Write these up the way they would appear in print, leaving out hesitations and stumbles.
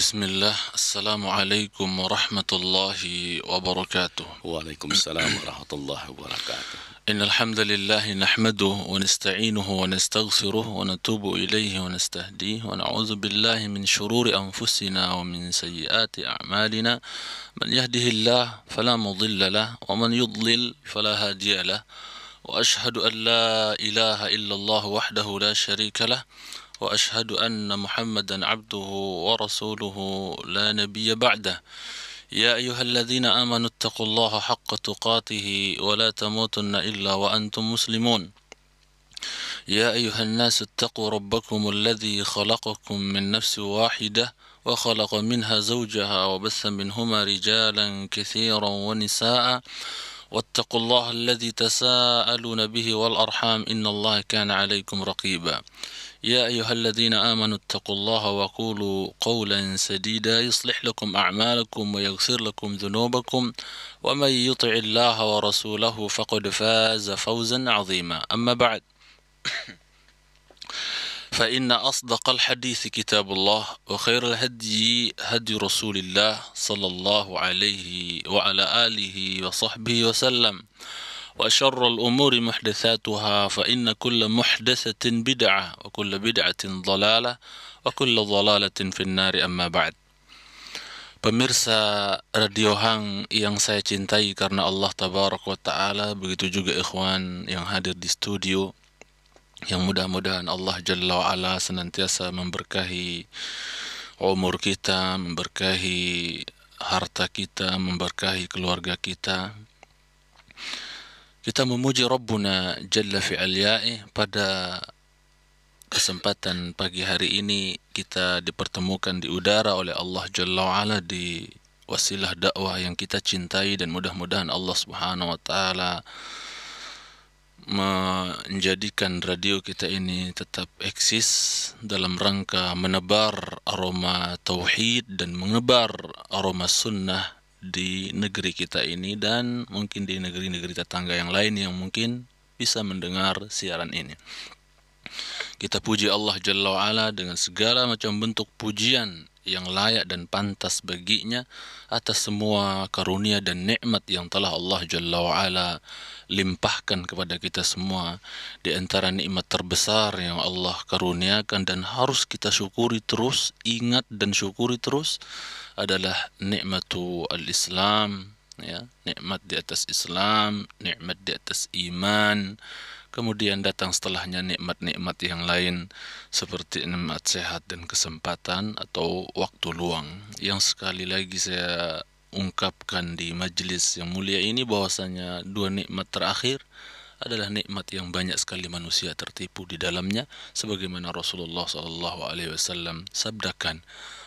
Bismillah, Assalamualaikum warahmatullahi wabarakatuh. Waalaikumsalam warahmatullahi wabarakatuh. Innal hamdalillah nahmaduhu wa nasta'inuhu wa nastaghfiruh wa natubu ilayhi wa nastahdihi wa na'udzu billahi min shururi anfusina wa min sayyiati a'malina. Man yahdihillah fala mudilla lahu wa man yudlil fala hadiya lahu. Wa ashhadu an la ilaha illallah wahdahu la syarika lahu. وأشهد أن محمدا عبده ورسوله لا نبي بعده يا أيها الذين آمنوا اتقوا الله حق تقاته ولا تموتن إلا وأنتم مسلمون يا أيها الناس اتقوا ربكم الذي خلقكم من نفس واحدة وخلق منها زوجها وبث منهما رجالا كثيرا ونساء واتقوا الله الذي تساءلون به والأرحام إن الله كان عليكم رقيبا يا أيها الذين آمنوا اتقوا الله وقولوا قولا سديدا يصلح لكم أعمالكم ويغفر لكم ذنوبكم ومن يطع الله ورسوله فقد فاز فوزا عظيما أما بعد فإن أصدق الحديث كتاب الله وخير الهدي هدي رسول الله صلى الله عليه وعلى آله وصحبه وسلم وشر الأمور محدثاتها فإن كل محدثة بدعة وكل بدعة ضلالة وكل ضلالة في النار أما بعد. Pemirsa Radio Hang yang saya cintai karena Allah Tabaraka wa Ta'ala, begitu juga ikhwan yang hadir di studio, yang mudah-mudahan Allah Jalla wa Ala senantiasa memberkahi umur kita, memberkahi harta kita, memberkahi keluarga kita. Kita memuji Rabbuna Jalla fi'aliyai. Pada kesempatan pagi hari ini kita dipertemukan di udara oleh Allah Jalla wa'ala di wasilah dakwah yang kita cintai, dan mudah-mudahan Allah Subhanahu wa Ta'ala menjadikan radio kita ini tetap eksis dalam rangka menebar aroma tauhid dan menebar aroma sunnah di negeri kita ini, dan mungkin di negeri-negeri tetangga yang lain yang mungkin bisa mendengar siaran ini. Kita puji Allah Jalla wa'ala dengan segala macam bentuk pujian yang layak dan pantas baginya atas semua karunia dan nikmat yang telah Allah Jalla wa'ala limpahkan kepada kita semua. Di antara nikmat terbesar yang Allah karuniakan dan harus kita syukuri terus, ingat dan syukuri terus, adalah nikmatu al-Islam, ya, nikmat di atas Islam, nikmat di atas iman. Kemudian datang setelahnya nikmat-nikmat yang lain seperti nikmat sehat dan kesempatan atau waktu luang, yang sekali lagi saya ungkapkan di majelis yang mulia ini bahwasanya dua nikmat terakhir adalah nikmat yang banyak sekali manusia tertipu di dalamnya, sebagaimana Rasulullah SAW sabdakan.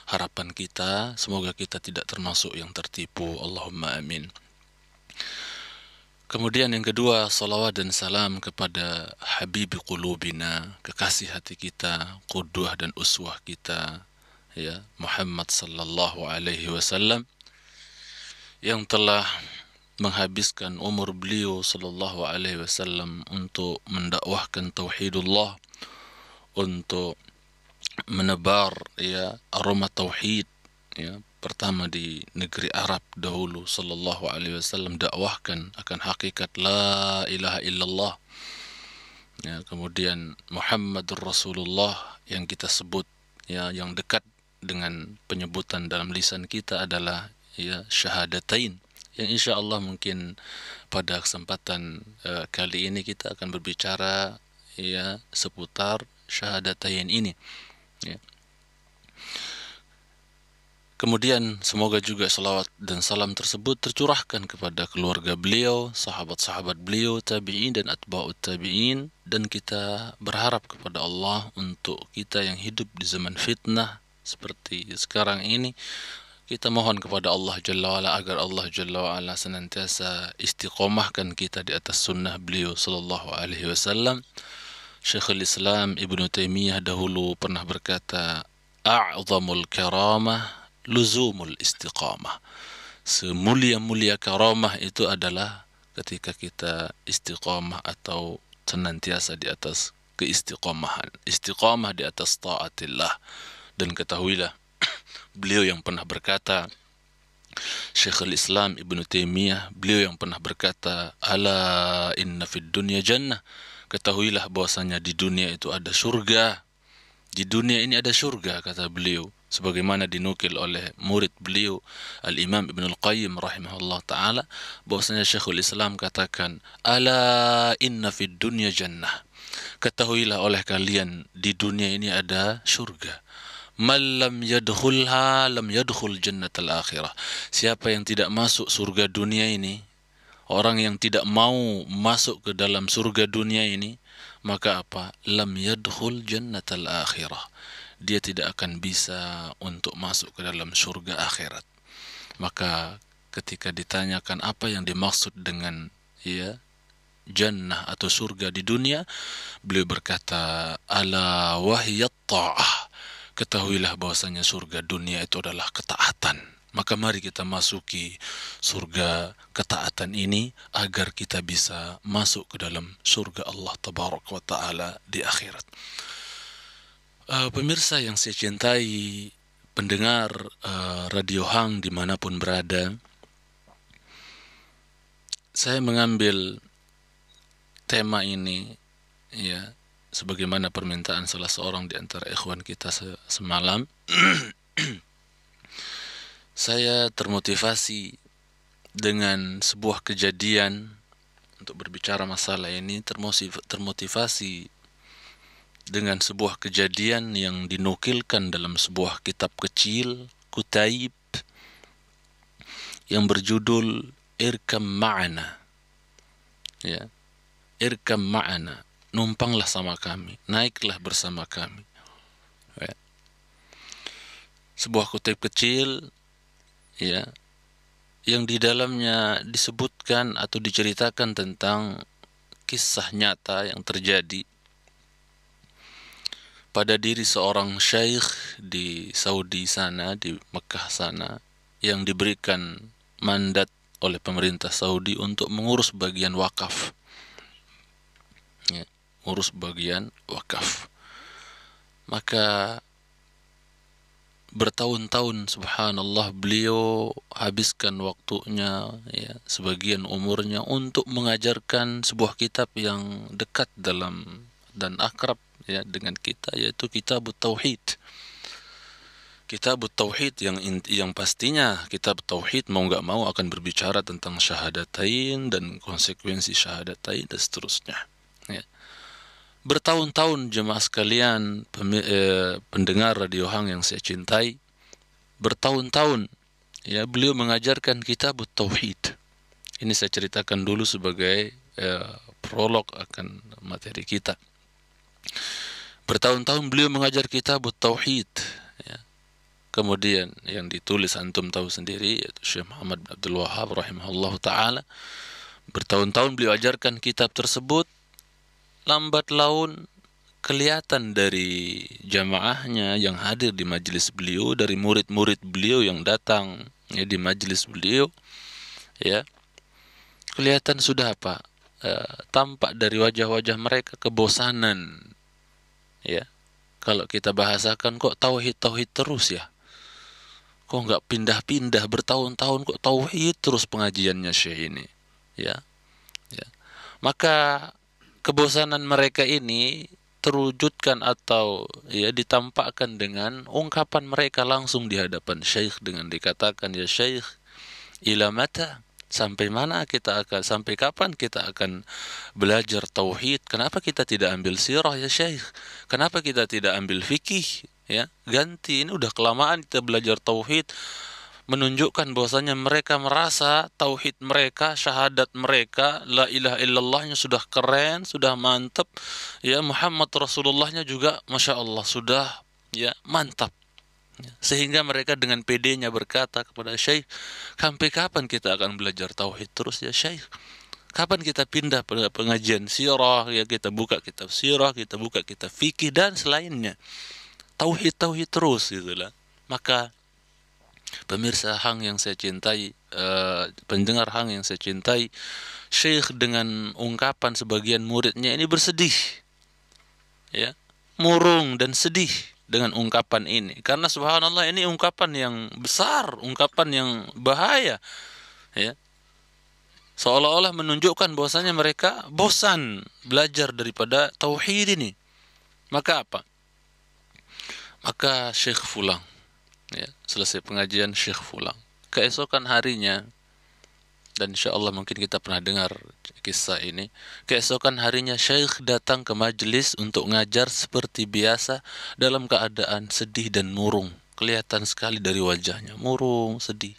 Harapan kita semoga kita tidak termasuk yang tertipu, Allahumma amin. Kemudian yang kedua, salawat dan salam kepada Habibi Qulubina, kekasih hati kita, qudwah dan uswah kita, ya, Muhammad sallallahu alaihi wasallam, yang telah menghabiskan umur beliau sallallahu alaihi wasallam untuk mendakwahkan tauhidullah, untuk menebar, ya, aroma tauhid, ya, pertama di negeri Arab dahulu. Sallallahu alaihi wasallam dakwahkan akan hakikat la ilaha illallah, ya, kemudian Muhammadur Rasulullah yang kita sebut, ya, yang dekat dengan penyebutan dalam lisan kita adalah, ya, syahadatain, yang insya Allah mungkin pada kesempatan kali ini kita akan berbicara, ya, seputar syahadatain ini, ya. Kemudian semoga juga salawat dan salam tersebut tercurahkan kepada keluarga beliau, sahabat-sahabat beliau, tabi'in dan atba'ut tabi'in, dan kita berharap kepada Allah untuk kita yang hidup di zaman fitnah seperti sekarang ini, kita mohon kepada Allah Jalla wa'ala agar Allah Jalla wa'ala senantiasa istiqomahkan kita di atas sunnah beliau sallallahu alaihi wasallam. Syekhul Islam Ibnu Taimiyah dahulu pernah berkata, a'zamul karamah luzumul istiqamah. Semulia-mulia karamah itu adalah ketika kita istiqamah atau senantiasa di atas keistiqamahan, istiqamah di atas taatillah. Dan ketahuilah beliau yang pernah berkata, Syekhul Islam Ibnu Taimiyah, beliau yang pernah berkata, ala inna fid dunya jannah, ketahuilah bahwasanya di dunia itu ada surga. Di dunia ini ada surga, kata beliau, sebagaimana dinukil oleh murid beliau Al-Imam Ibnul Qayyim rahimahullah ta'ala, bahwasanya Syekhul Islam katakan, ala inna fid dunya jannah, ketahuilah oleh kalian di dunia ini ada surga. Man lam yadkhulha lam yadkhul jannatal akhirah. Siapa yang tidak masuk surga dunia ini, orang yang tidak mau masuk ke dalam surga dunia ini, maka apa? Lam yadkhul jannatal akhirah. Dia tidak akan bisa untuk masuk ke dalam surga akhirat. Maka ketika ditanyakan apa yang dimaksud dengan jannah atau surga di dunia, beliau berkata, ala wahiyat ta'ah, ketahuilah bahwasanya surga dunia itu adalah ketaatan. Maka mari kita masuki surga ketaatan ini agar kita bisa masuk ke dalam surga Allah Tabaraka wa Ta'ala di akhirat. Pemirsa yang saya cintai, pendengar Radio Hang dimanapun berada, saya mengambil tema ini sebagaimana permintaan salah seorang di antara ikhwan kita semalam. Saya termotivasi dengan sebuah kejadian untuk berbicara masalah ini, termotivasi dengan sebuah kejadian yang dinukilkan dalam sebuah kitab kecil Kutaib yang berjudul Irkam Ma'ana. Irkam Ma'ana, numpanglah sama kami, naiklah bersama kami. Sebuah kutip kecil yang di dalamnya disebutkan atau diceritakan tentang kisah nyata yang terjadi pada diri seorang syekh di Saudi sana, di Mekah sana, yang diberikan mandat oleh pemerintah Saudi untuk mengurus bagian wakaf. Urus bagian wakaf. Maka bertahun-tahun subhanallah beliau habiskan waktunya, sebagian umurnya untuk mengajarkan sebuah kitab yang dekat dalam dan akrab dengan kita, yaitu Kitab Tauhid. Kitab Tauhid yang pastinya kitab Tauhid mau nggak mau akan berbicara tentang syahadatain dan konsekuensi syahadatain dan seterusnya. Bertahun-tahun jemaah sekalian, pendengar Radio Hang yang saya cintai, bertahun-tahun beliau mengajarkan Kitab Tauhid. Ini saya ceritakan dulu sebagai prolog akan materi kita. Bertahun-tahun beliau mengajar Kitab Tauhid. Kemudian yang ditulis antum tahu sendiri, yaitu Syekh Muhammad bin Abdul Wahhab rahimahullah ta'ala. Bertahun-tahun beliau ajarkan kitab tersebut. Lambat laun kelihatan dari jamaahnya yang hadir di majelis beliau, dari murid-murid beliau yang datang di majelis beliau, kelihatan sudah tampak dari wajah-wajah mereka kebosanan. Kalau kita bahasakan, kok tauhid terus kok nggak pindah-pindah, bertahun-tahun kok tauhid terus pengajiannya syekh ini. Maka kebosanan mereka ini terwujudkan atau ditampakkan dengan ungkapan mereka langsung di hadapan syekh dengan dikatakan, ya syekh, ila mata, sampai kapan kita akan belajar tauhid? Kenapa kita tidak ambil sirah ya syekh? Kenapa kita tidak ambil fikih? Ganti, ini udah kelamaan kita belajar tauhid. Menunjukkan bahwasanya mereka merasa tauhid mereka, syahadat mereka, la ilaha illallahnya sudah keren, sudah mantap, Muhammad Rasulullahnya juga masya Allah sudah mantap, sehingga mereka dengan pedenya berkata kepada syekh, sampai kapan kita akan belajar tauhid terus ya syekh? Kapan kita pindah pada pengajian sirah, kita buka kitab sirah, kita buka kitab fikih dan selainnya, tauhid terus gitulah. Maka pemirsa Hang yang saya cintai, pendengar Hang yang saya cintai, syekh dengan ungkapan sebagian muridnya ini bersedih, murung dan sedih, dengan ungkapan ini. Karena subhanallah ini ungkapan yang besar, ungkapan yang bahaya, ya. Seolah-olah menunjukkan bahwasanya mereka bosan belajar daripada tauhid ini. Maka apa? Maka Syekh pulang, ya, selesai pengajian Syekh pulang. Keesokan harinya, dan insya Allah mungkin kita pernah dengar kisah ini. Keesokan harinya Syekh datang ke majelis untuk ngajar seperti biasa dalam keadaan sedih dan murung. Kelihatan sekali dari wajahnya, murung, sedih.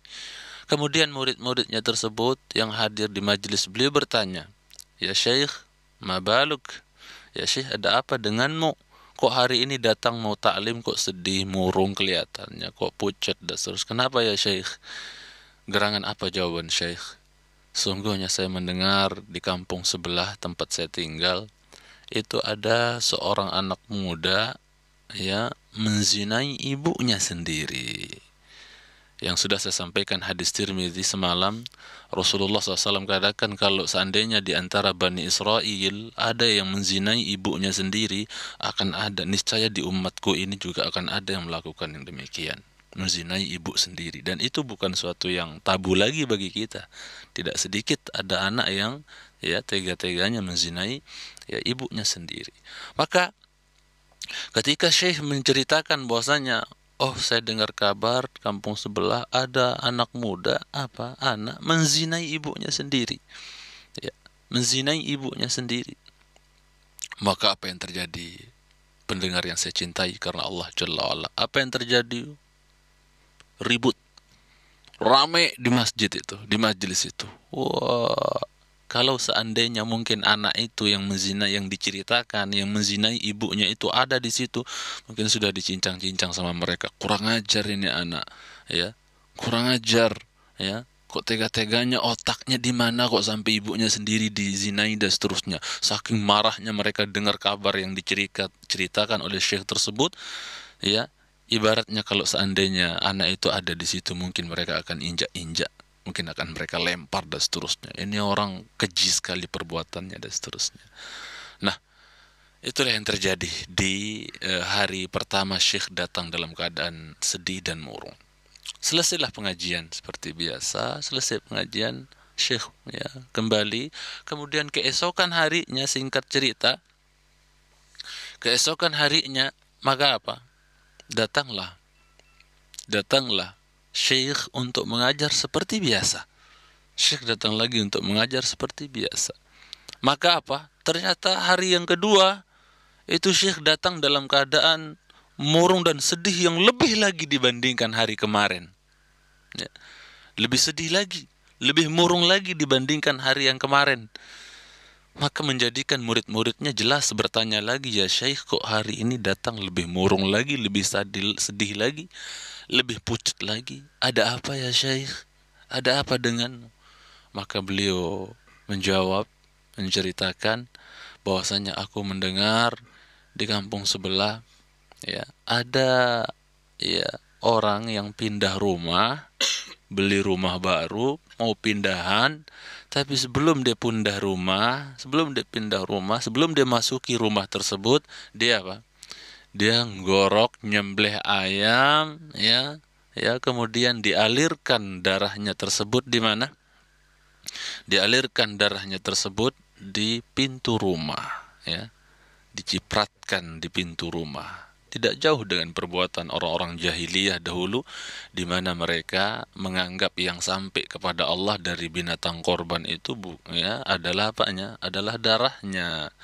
Kemudian murid-muridnya tersebut yang hadir di majelis beliau bertanya, "Ya Syekh, ma baluk? Ya Syekh, ada apa denganmu? Kok hari ini datang mau taklim kok sedih, murung kelihatannya, kok pucat dan terus. Kenapa ya Syekh?" Gerangan apa jawaban Syekh? "Sungguhnya saya mendengar di kampung sebelah tempat saya tinggal itu ada seorang anak muda, ya, menzinai ibunya sendiri." Yang sudah saya sampaikan hadis Tirmidzi semalam, Rasulullah SAW katakan kalau seandainya di antara Bani Israel ada yang menzinai ibunya sendiri, akan ada, niscaya di umatku ini juga akan ada yang melakukan yang demikian, menzinai ibu sendiri. Dan itu bukan suatu yang tabu lagi bagi kita. Tidak sedikit ada anak yang, ya, tega-teganya menzinai, ya, ibunya sendiri. Maka ketika Syekh menceritakan bahwasanya, "Oh, saya dengar kabar kampung sebelah ada anak muda, anak menzinai ibunya sendiri." Ya, menzinai ibunya sendiri. Maka apa yang terjadi? Pendengar yang saya cintai karena Allah Jalla wa'ala, apa yang terjadi? Ribut, rame di masjid itu, di majelis itu. Wah, kalau seandainya mungkin anak itu yang menzinai, yang diceritakan, yang menzinai ibunya itu ada di situ, mungkin sudah dicincang-cincang sama mereka. Kurang ajar ini anak, ya. Kurang ajar, ya. Kok tega-teganya, otaknya di mana kok sampai ibunya sendiri dizinai dan seterusnya. Saking marahnya mereka dengar kabar yang diceritakan oleh Syekh tersebut, ya. Ibaratnya kalau seandainya anak itu ada di situ, mungkin mereka akan injak-injak, mungkin akan mereka lempar dan seterusnya. Ini orang keji sekali perbuatannya dan seterusnya. Nah, itulah yang terjadi di hari pertama Syekh datang dalam keadaan sedih dan murung. Selesailah pengajian seperti biasa. Selesai pengajian, Syekh, ya, kembali. Kemudian keesokan harinya, singkat cerita, keesokan harinya, maka apa? Datanglah Syekh untuk mengajar seperti biasa. Syekh datang lagi untuk mengajar seperti biasa. Maka apa? Ternyata hari yang kedua itu Syekh datang dalam keadaan murung dan sedih yang lebih lagi dibandingkan hari kemarin. Ya. Lebih sedih lagi, lebih murung lagi dibandingkan hari yang kemarin. Maka menjadikan murid-muridnya jelas bertanya lagi, "Ya Syekh, kok hari ini datang lebih murung lagi, lebih sedih lagi, lebih pucat lagi? Ada apa ya Syekh? Ada apa denganmu?" Maka beliau menjawab, menceritakan bahwasanya, "Aku mendengar di kampung sebelah, ya, ada, ya, orang yang pindah rumah, beli rumah baru, mau pindahan, tapi sebelum dia sebelum dia masuki rumah tersebut, dia apa? Dia ngorok, nyembelih ayam, ya, ya, kemudian dialirkan darahnya tersebut di mana? Dialirkan darahnya tersebut di pintu rumah, ya, dicipratkan di pintu rumah." Tidak jauh dengan perbuatan orang-orang jahiliyah dahulu, di mana mereka menganggap yang sampai kepada Allah dari binatang korban itu, ya, adalah apanya? Adalah darahnya,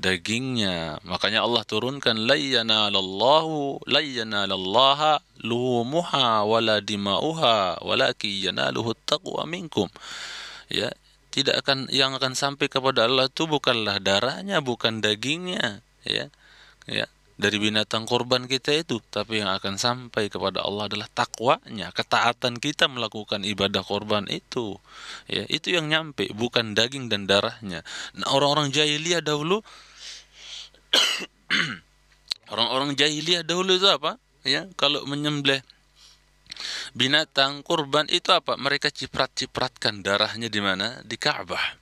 dagingnya. Makanya Allah turunkan, "La yanalallaha luhumuha wala dima'uha walakin yanaluhu taqwa minkum." Ya, tidak akan, yang akan sampai kepada Allah itu bukanlah darahnya, bukan dagingnya, ya, ya, dari binatang korban kita itu, tapi yang akan sampai kepada Allah adalah takwanya, ketaatan kita melakukan ibadah korban itu, ya, itu yang nyampe, bukan daging dan darahnya. Nah, orang-orang jahiliyah dahulu itu apa? Ya, kalau menyembelih binatang kurban itu apa? Mereka cipratkan darahnya di mana? Di Ka'bah.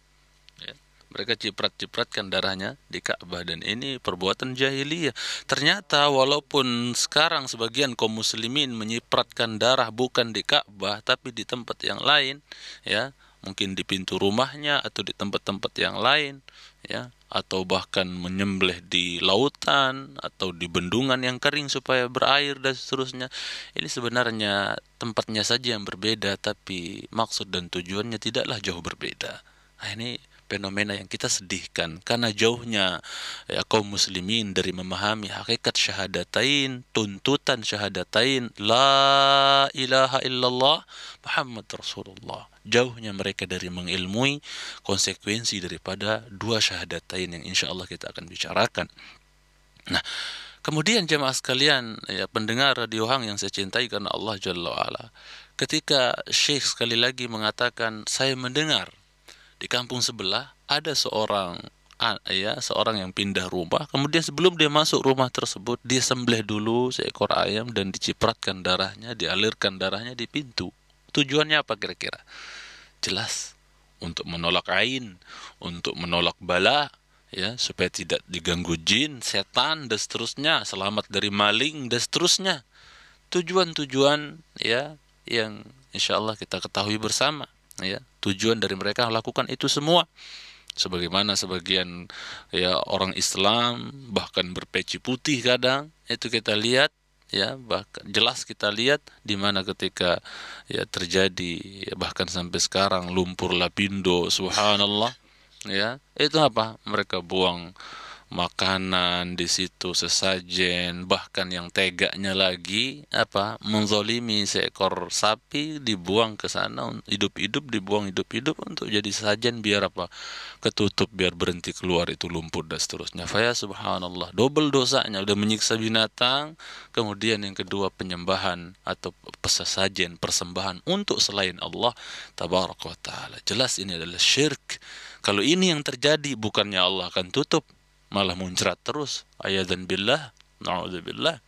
Ya. Mereka ciprat-cipratkan darahnya di Ka'bah, dan ini perbuatan jahiliyah. Ternyata walaupun sekarang sebagian kaum muslimin menyipratkan darah bukan di Ka'bah tapi di tempat yang lain, ya, mungkin di pintu rumahnya atau di tempat-tempat yang lain, ya, atau bahkan menyembelih di lautan atau di bendungan yang kering supaya berair dan seterusnya. Ini sebenarnya tempatnya saja yang berbeda, tapi maksud dan tujuannya tidaklah jauh berbeda. Nah, ini fenomena yang kita sedihkan karena jauhnya ya kaum muslimin dari memahami hakikat syahadatain, tuntutan syahadatain la ilaha illallah Muhammad Rasulullah. Jauhnya mereka dari mengilmui konsekuensi daripada dua syahadatain yang insya Allah kita akan bicarakan. Nah, kemudian jemaah sekalian, ya, pendengar Radio Hang yang saya cintai karena Allah Jalla wa'ala, ketika Syekh sekali lagi mengatakan, saya mendengar di kampung sebelah ada seorang seorang yang pindah rumah, kemudian sebelum dia masuk rumah tersebut dia sembelih dulu seekor ayam dan dicipratkan darahnya, dialirkan darahnya di pintu. Tujuannya apa kira-kira? Jelas untuk menolak ain, untuk menolak bala, ya, supaya tidak diganggu jin, setan dan seterusnya, selamat dari maling dan seterusnya. Tujuan-tujuan, ya, yang insya Allah kita ketahui bersama, ya, tujuan dari mereka melakukan itu semua. Sebagaimana sebagian ya orang Islam bahkan berpeci putih kadang itu kita lihat, ya, bahkan jelas kita lihat di mana ketika ya terjadi, ya, bahkan sampai sekarang lumpur lapindo, subhanallah, ya, itu apa, mereka buang makanan di situ, sesajen, bahkan yang tegaknya lagi apa, menzolimi seekor sapi dibuang ke sana hidup-hidup, dibuang hidup-hidup untuk jadi sajen biar apa, ketutup biar berhenti keluar itu lumpur dan seterusnya. Faya subhanallah, double dosanya, udah menyiksa binatang, kemudian yang kedua penyembahan atau sesajen, persembahan untuk selain Allah tabaraka wa taala. Jelas ini adalah syirik. Kalau ini yang terjadi, bukannya Allah akan tutup, malah muncrat terus. Ayadzan billah, na'udzubillah.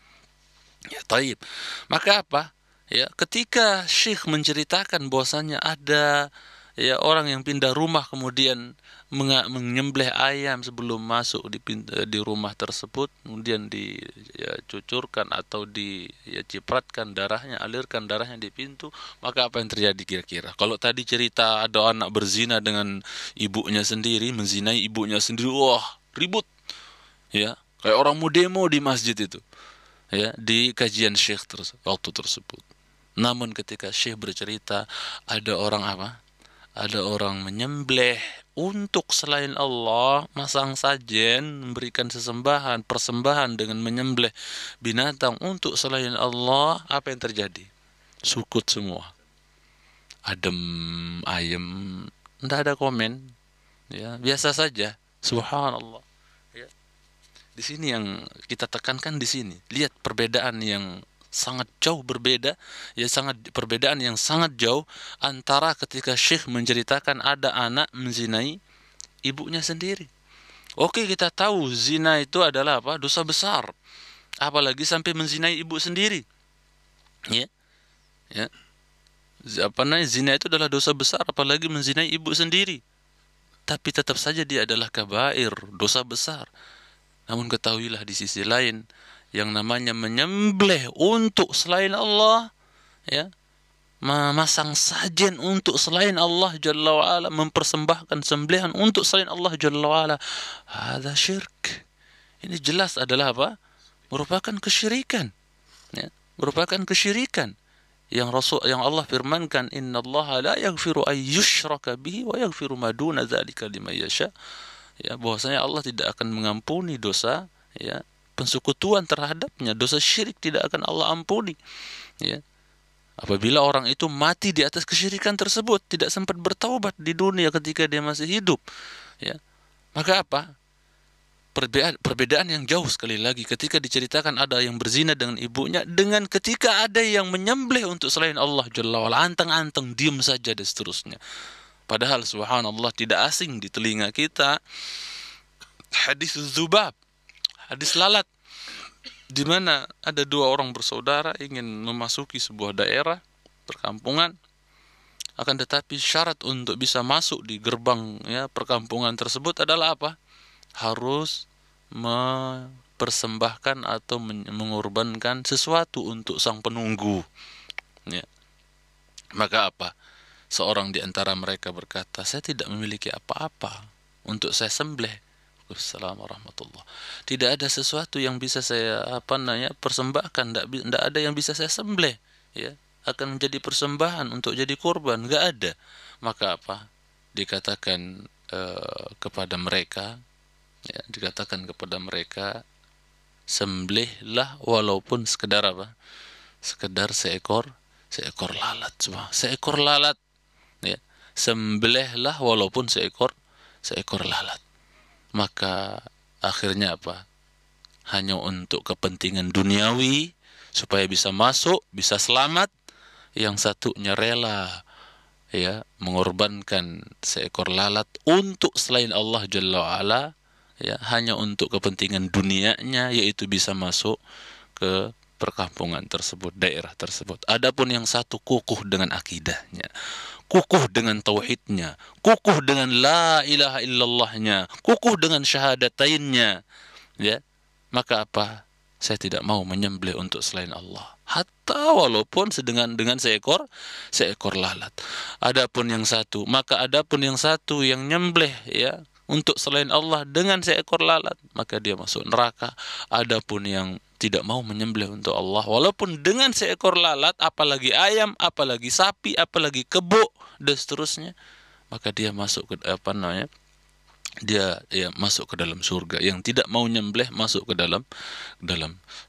Ya, taib. Maka apa? Ya, ketika Syekh menceritakan bahwasannya ada ya orang yang pindah rumah kemudian menyembelih ayam sebelum masuk di rumah tersebut, kemudian dicucurkan atau dicipratkan darahnya, alirkan darahnya di pintu, maka apa yang terjadi kira-kira? Kalau tadi cerita ada anak berzina dengan ibunya sendiri, menzinai ibunya sendiri, wah, ribut. Ya, kayak orang mau demo di masjid itu, ya, di kajian Syekh waktu tersebut. Namun ketika Syekh bercerita ada orang apa? Ada orang menyembelih untuk selain Allah, masang sajen, memberikan sesembahan, persembahan dengan menyembelih binatang untuk selain Allah, apa yang terjadi? Sukut semua. Adem, ayem, tidak ada komen, ya, biasa saja. Subhanallah. Ya. Di sini yang kita tekankan, di sini lihat perbedaan yang sangat jauh berbeda, ya, sangat perbedaan yang sangat jauh antara ketika Syekh menceritakan ada anak menzinai ibunya sendiri. Oke, kita tahu zina itu adalah apa? Dosa besar. Apalagi sampai menzinai ibu sendiri. Ya. Ya. Apa namanya? Zina itu adalah dosa besar, apalagi menzinai ibu sendiri. Tapi tetap saja dia adalah kabair, dosa besar. Namun ketahuilah di sisi lain, yang namanya menyembelih untuk selain Allah, ya, memasang sajen untuk selain Allah Jalla wa'ala, mempersembahkan sembelihan untuk selain Allah Jalla wa'ala, ada syirik. Ini jelas adalah apa? Merupakan kesyirikan, ya, merupakan kesyirikan yang Allah firmankan, innallaha la yaghfiru ay yushraka bihi wa yaghfiru ma duna dzalika liman yasha. Ya, bahwasanya Allah tidak akan mengampuni dosa, ya, pensekutuan terhadapnya, dosa syirik tidak akan Allah ampuni, ya, apabila orang itu mati di atas kesyirikan tersebut, tidak sempat bertaubat di dunia ketika dia masih hidup, ya. Maka apa? Perbedaan yang jauh sekali lagi ketika diceritakan ada yang berzina dengan ibunya, dengan ketika ada yang menyembelih untuk selain Allah Jalla wa'ala, anteng-anteng diam saja dan seterusnya. Padahal subhanallah tidak asing di telinga kita hadis Dzubab, hadis lalat, di mana ada dua orang bersaudara ingin memasuki sebuah daerah perkampungan. Akan tetapi syarat untuk bisa masuk di gerbang ya perkampungan tersebut adalah apa? Harus mempersembahkan atau mengorbankan sesuatu untuk sang penunggu. Ya. Maka apa? Seorang di antara mereka berkata, saya tidak memiliki apa-apa untuk saya sembelih. Assalamualaikum warahmatullahi. Tidak ada sesuatu yang bisa saya persembahkan, tidak ada yang bisa saya sembelih, ya. Akan menjadi persembahan untuk jadi kurban, nggak ada. Maka apa? Dikatakan kepada mereka, ya, dikatakan kepada mereka, sembelihlah walaupun sekedar apa? Sekedar seekor lalat, seekor lalat, ya. Sembelihlah walaupun seekor lalat. Maka akhirnya apa? Hanya untuk kepentingan duniawi supaya bisa masuk, bisa selamat, yang satunya rela ya mengorbankan seekor lalat untuk selain Allah Jalla wa'ala, ya, hanya untuk kepentingan dunianya, yaitu bisa masuk ke perkampungan tersebut, daerah tersebut. Adapun yang satu kukuh dengan akidahnya, kukuh dengan tauhidnya, kukuh dengan la ilaha illallahnya, kukuh dengan syahadatainnya, ya. Maka apa? Saya tidak mau menyembelih untuk selain Allah, hatta walaupun dengan seekor lalat. Adapun yang satu yang nyembelih ya untuk selain Allah dengan seekor lalat, maka dia masuk neraka. Adapun yang tidak mau menyembelih untuk Allah walaupun dengan seekor lalat, apalagi ayam, apalagi sapi, apalagi kebo dan seterusnya, maka dia masuk ke dia masuk ke dalam surga. Yang tidak mau nyembelih masuk ke dalam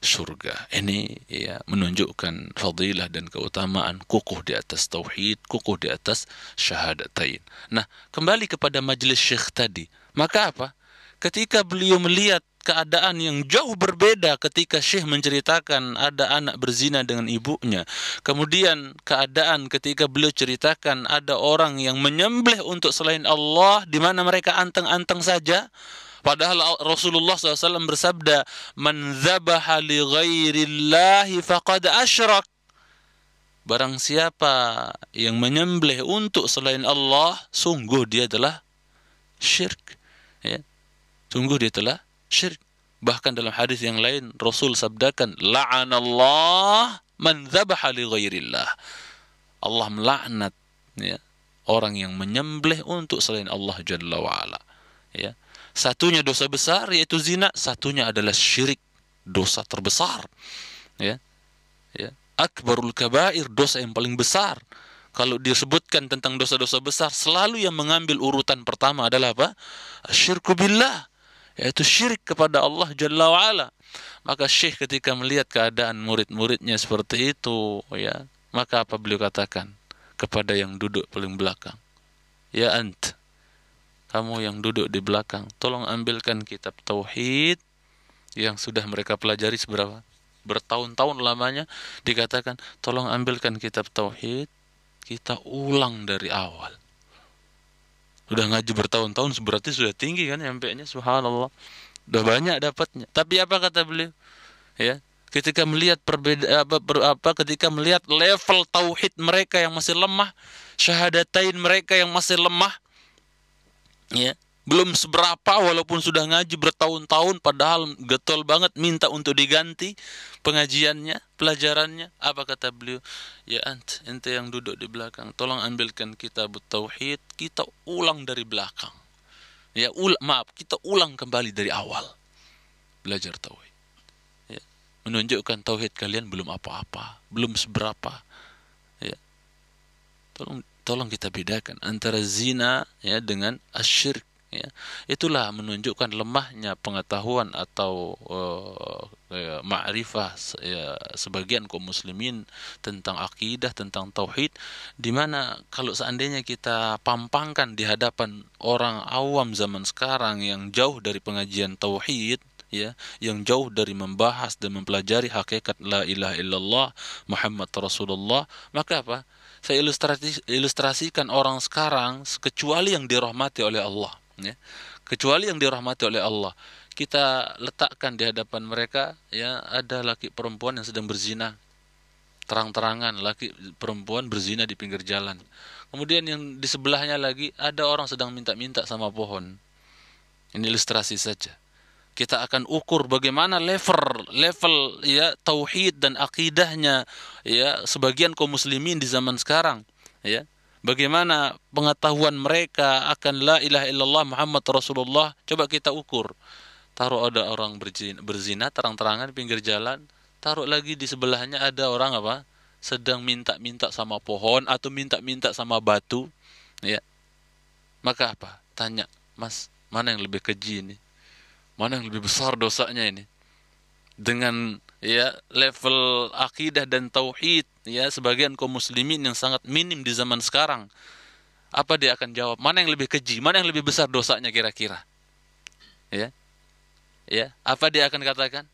surga. Ini ya menunjukkan fadilah dan keutamaan kukuh di atas tauhid, kukuh di atas syahadatain. Nah, kembali kepada majelis syekh tadi. Maka apa? Ketika beliau melihat keadaan yang jauh berbeda ketika Syekh menceritakan ada anak berzina dengan ibunya. Kemudian keadaan ketika beliau ceritakan ada orang yang menyembelih untuk selain Allah, di mana mereka anteng-anteng saja. Padahal Rasulullah SAW bersabda, "Man dzabaha li ghairillahi faqad asyrak." Barang siapa yang menyembelih untuk selain Allah, sungguh dia telah syirik. Ya. Sungguh dia telah syirik. Bahkan dalam hadis yang lain Rasul sabdakan, la'anallah man dzabaha li ghairillah. Allah melaknat ya orang yang menyembelih untuk selain Allah Jalla wa ala. Ya. Satunya dosa besar yaitu zina, satunya adalah syirik, dosa terbesar. Ya. Ya. Akbarul kabair, dosa yang paling besar. Kalau disebutkan tentang dosa-dosa besar, selalu yang mengambil urutan pertama adalah apa? Asyirku billah, yaitu syirik kepada Allah Jalla wa'ala. Maka Syekh ketika melihat keadaan murid-muridnya seperti itu, ya, maka apa beliau katakan kepada yang duduk paling belakang? Ya ant, kamu yang duduk di belakang, tolong ambilkan kitab tauhid yang sudah mereka pelajari seberapa? Bertahun-tahun lamanya, dikatakan, tolong ambilkan kitab tauhid, kita ulang dari awal. Udah ngaji bertahun-tahun berarti sudah tinggi kan nyampe-nya, subhanallah. Udah banyak dapatnya. Tapi apa kata beliau? Ya, ketika melihat ketika melihat level tauhid mereka yang masih lemah, syahadatain mereka yang masih lemah, ya, belum seberapa walaupun sudah ngaji bertahun-tahun, padahal getol banget minta untuk diganti pengajiannya, pelajarannya. Apa kata beliau? Ya ente yang duduk di belakang, tolong ambilkan kitab tauhid, kita ulang dari belakang. Ya, kita ulang kembali dari awal. Belajar tauhid. Ya. Menunjukkan tauhid kalian belum apa-apa, belum seberapa. Ya. Tolong kita bedakan antara zina ya dengan asyirk. Ya, itulah menunjukkan lemahnya pengetahuan atau ma'rifah ya, sebagian kaum muslimin tentang akidah, tentang tauhid, di mana kalau seandainya kita pampangkan di hadapan orang awam zaman sekarang yang jauh dari pengajian tauhid, ya, yang jauh dari membahas dan mempelajari hakikat la ilaha illallah Muhammad Rasulullah, maka apa? Saya ilustrasikan orang sekarang kecuali yang dirahmati oleh Allah. Ya. Kecuali yang dirahmati oleh Allah, kita letakkan di hadapan mereka ya ada laki perempuan yang sedang berzina, terang-terangan laki perempuan berzina di pinggir jalan. Kemudian yang di sebelahnya lagi ada orang sedang minta-minta sama pohon. Ini ilustrasi saja. Kita akan ukur bagaimana level ya tauhid dan akidahnya ya sebagian kaum muslimin di zaman sekarang, ya. Bagaimana pengetahuan mereka akan la ilaha illallah Muhammad Rasulullah, coba kita ukur. Taruh ada orang berzina terang-terangan di pinggir jalan, taruh lagi di sebelahnya ada orang apa? Sedang minta-minta sama pohon atau minta-minta sama batu, ya. Maka apa? Tanya, "Mas, mana yang lebih keji ini? Mana yang lebih besar dosanya ini?" Dengan ya level akidah dan tauhid ya sebagian kaum muslimin yang sangat minim di zaman sekarang, apa dia akan jawab? Mana yang lebih keji? Mana yang lebih besar dosanya kira-kira? Ya, ya. Apa dia akan katakan?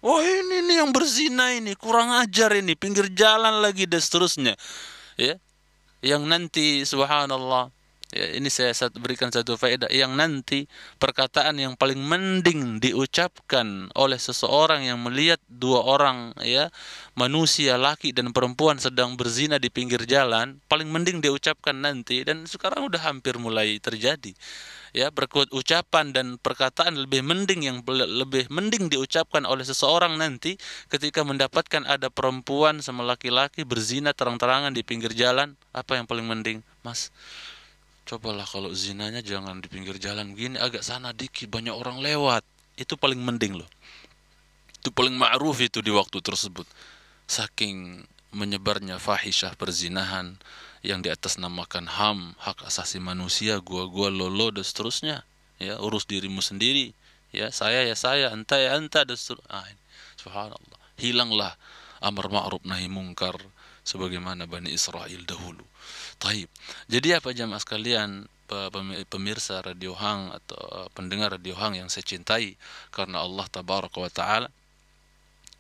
"Wah, ini nih yang berzina ini, kurang ajar ini, pinggir jalan lagi dan seterusnya." Ya, yang nanti subhanallah, ya, ini saya berikan satu faedah, yang nanti perkataan yang paling mending diucapkan oleh seseorang yang melihat dua orang ya manusia laki dan perempuan sedang berzina di pinggir jalan, paling mending diucapkan nanti, dan sekarang udah hampir mulai terjadi ya, ucapan dan perkataan lebih mending yang lebih mending diucapkan oleh seseorang nanti ketika mendapatkan ada perempuan sama laki-laki berzina terang-terangan di pinggir jalan. Apa yang paling mending? "Mas, cobalah kalau zinanya jangan di pinggir jalan begini, agak sana dikit, banyak orang lewat." Itu paling mending loh. Itu paling ma'ruf itu di waktu tersebut. Saking menyebarnya fahisyah perzinahan yang di atas namakan HAM, hak asasi manusia, gua lolo dan seterusnya. Ya, urus dirimu sendiri. Ya saya, anta ya anta dan seterusnya. Subhanallah. Hilanglah amar ma'ruf nahi mungkar sebagaimana Bani Israel dahulu. Taib. Jadi apa jamaah sekalian, pemirsa Radio Hang atau pendengar Radio Hang yang saya cintai karena Allah tabaraka wa taala,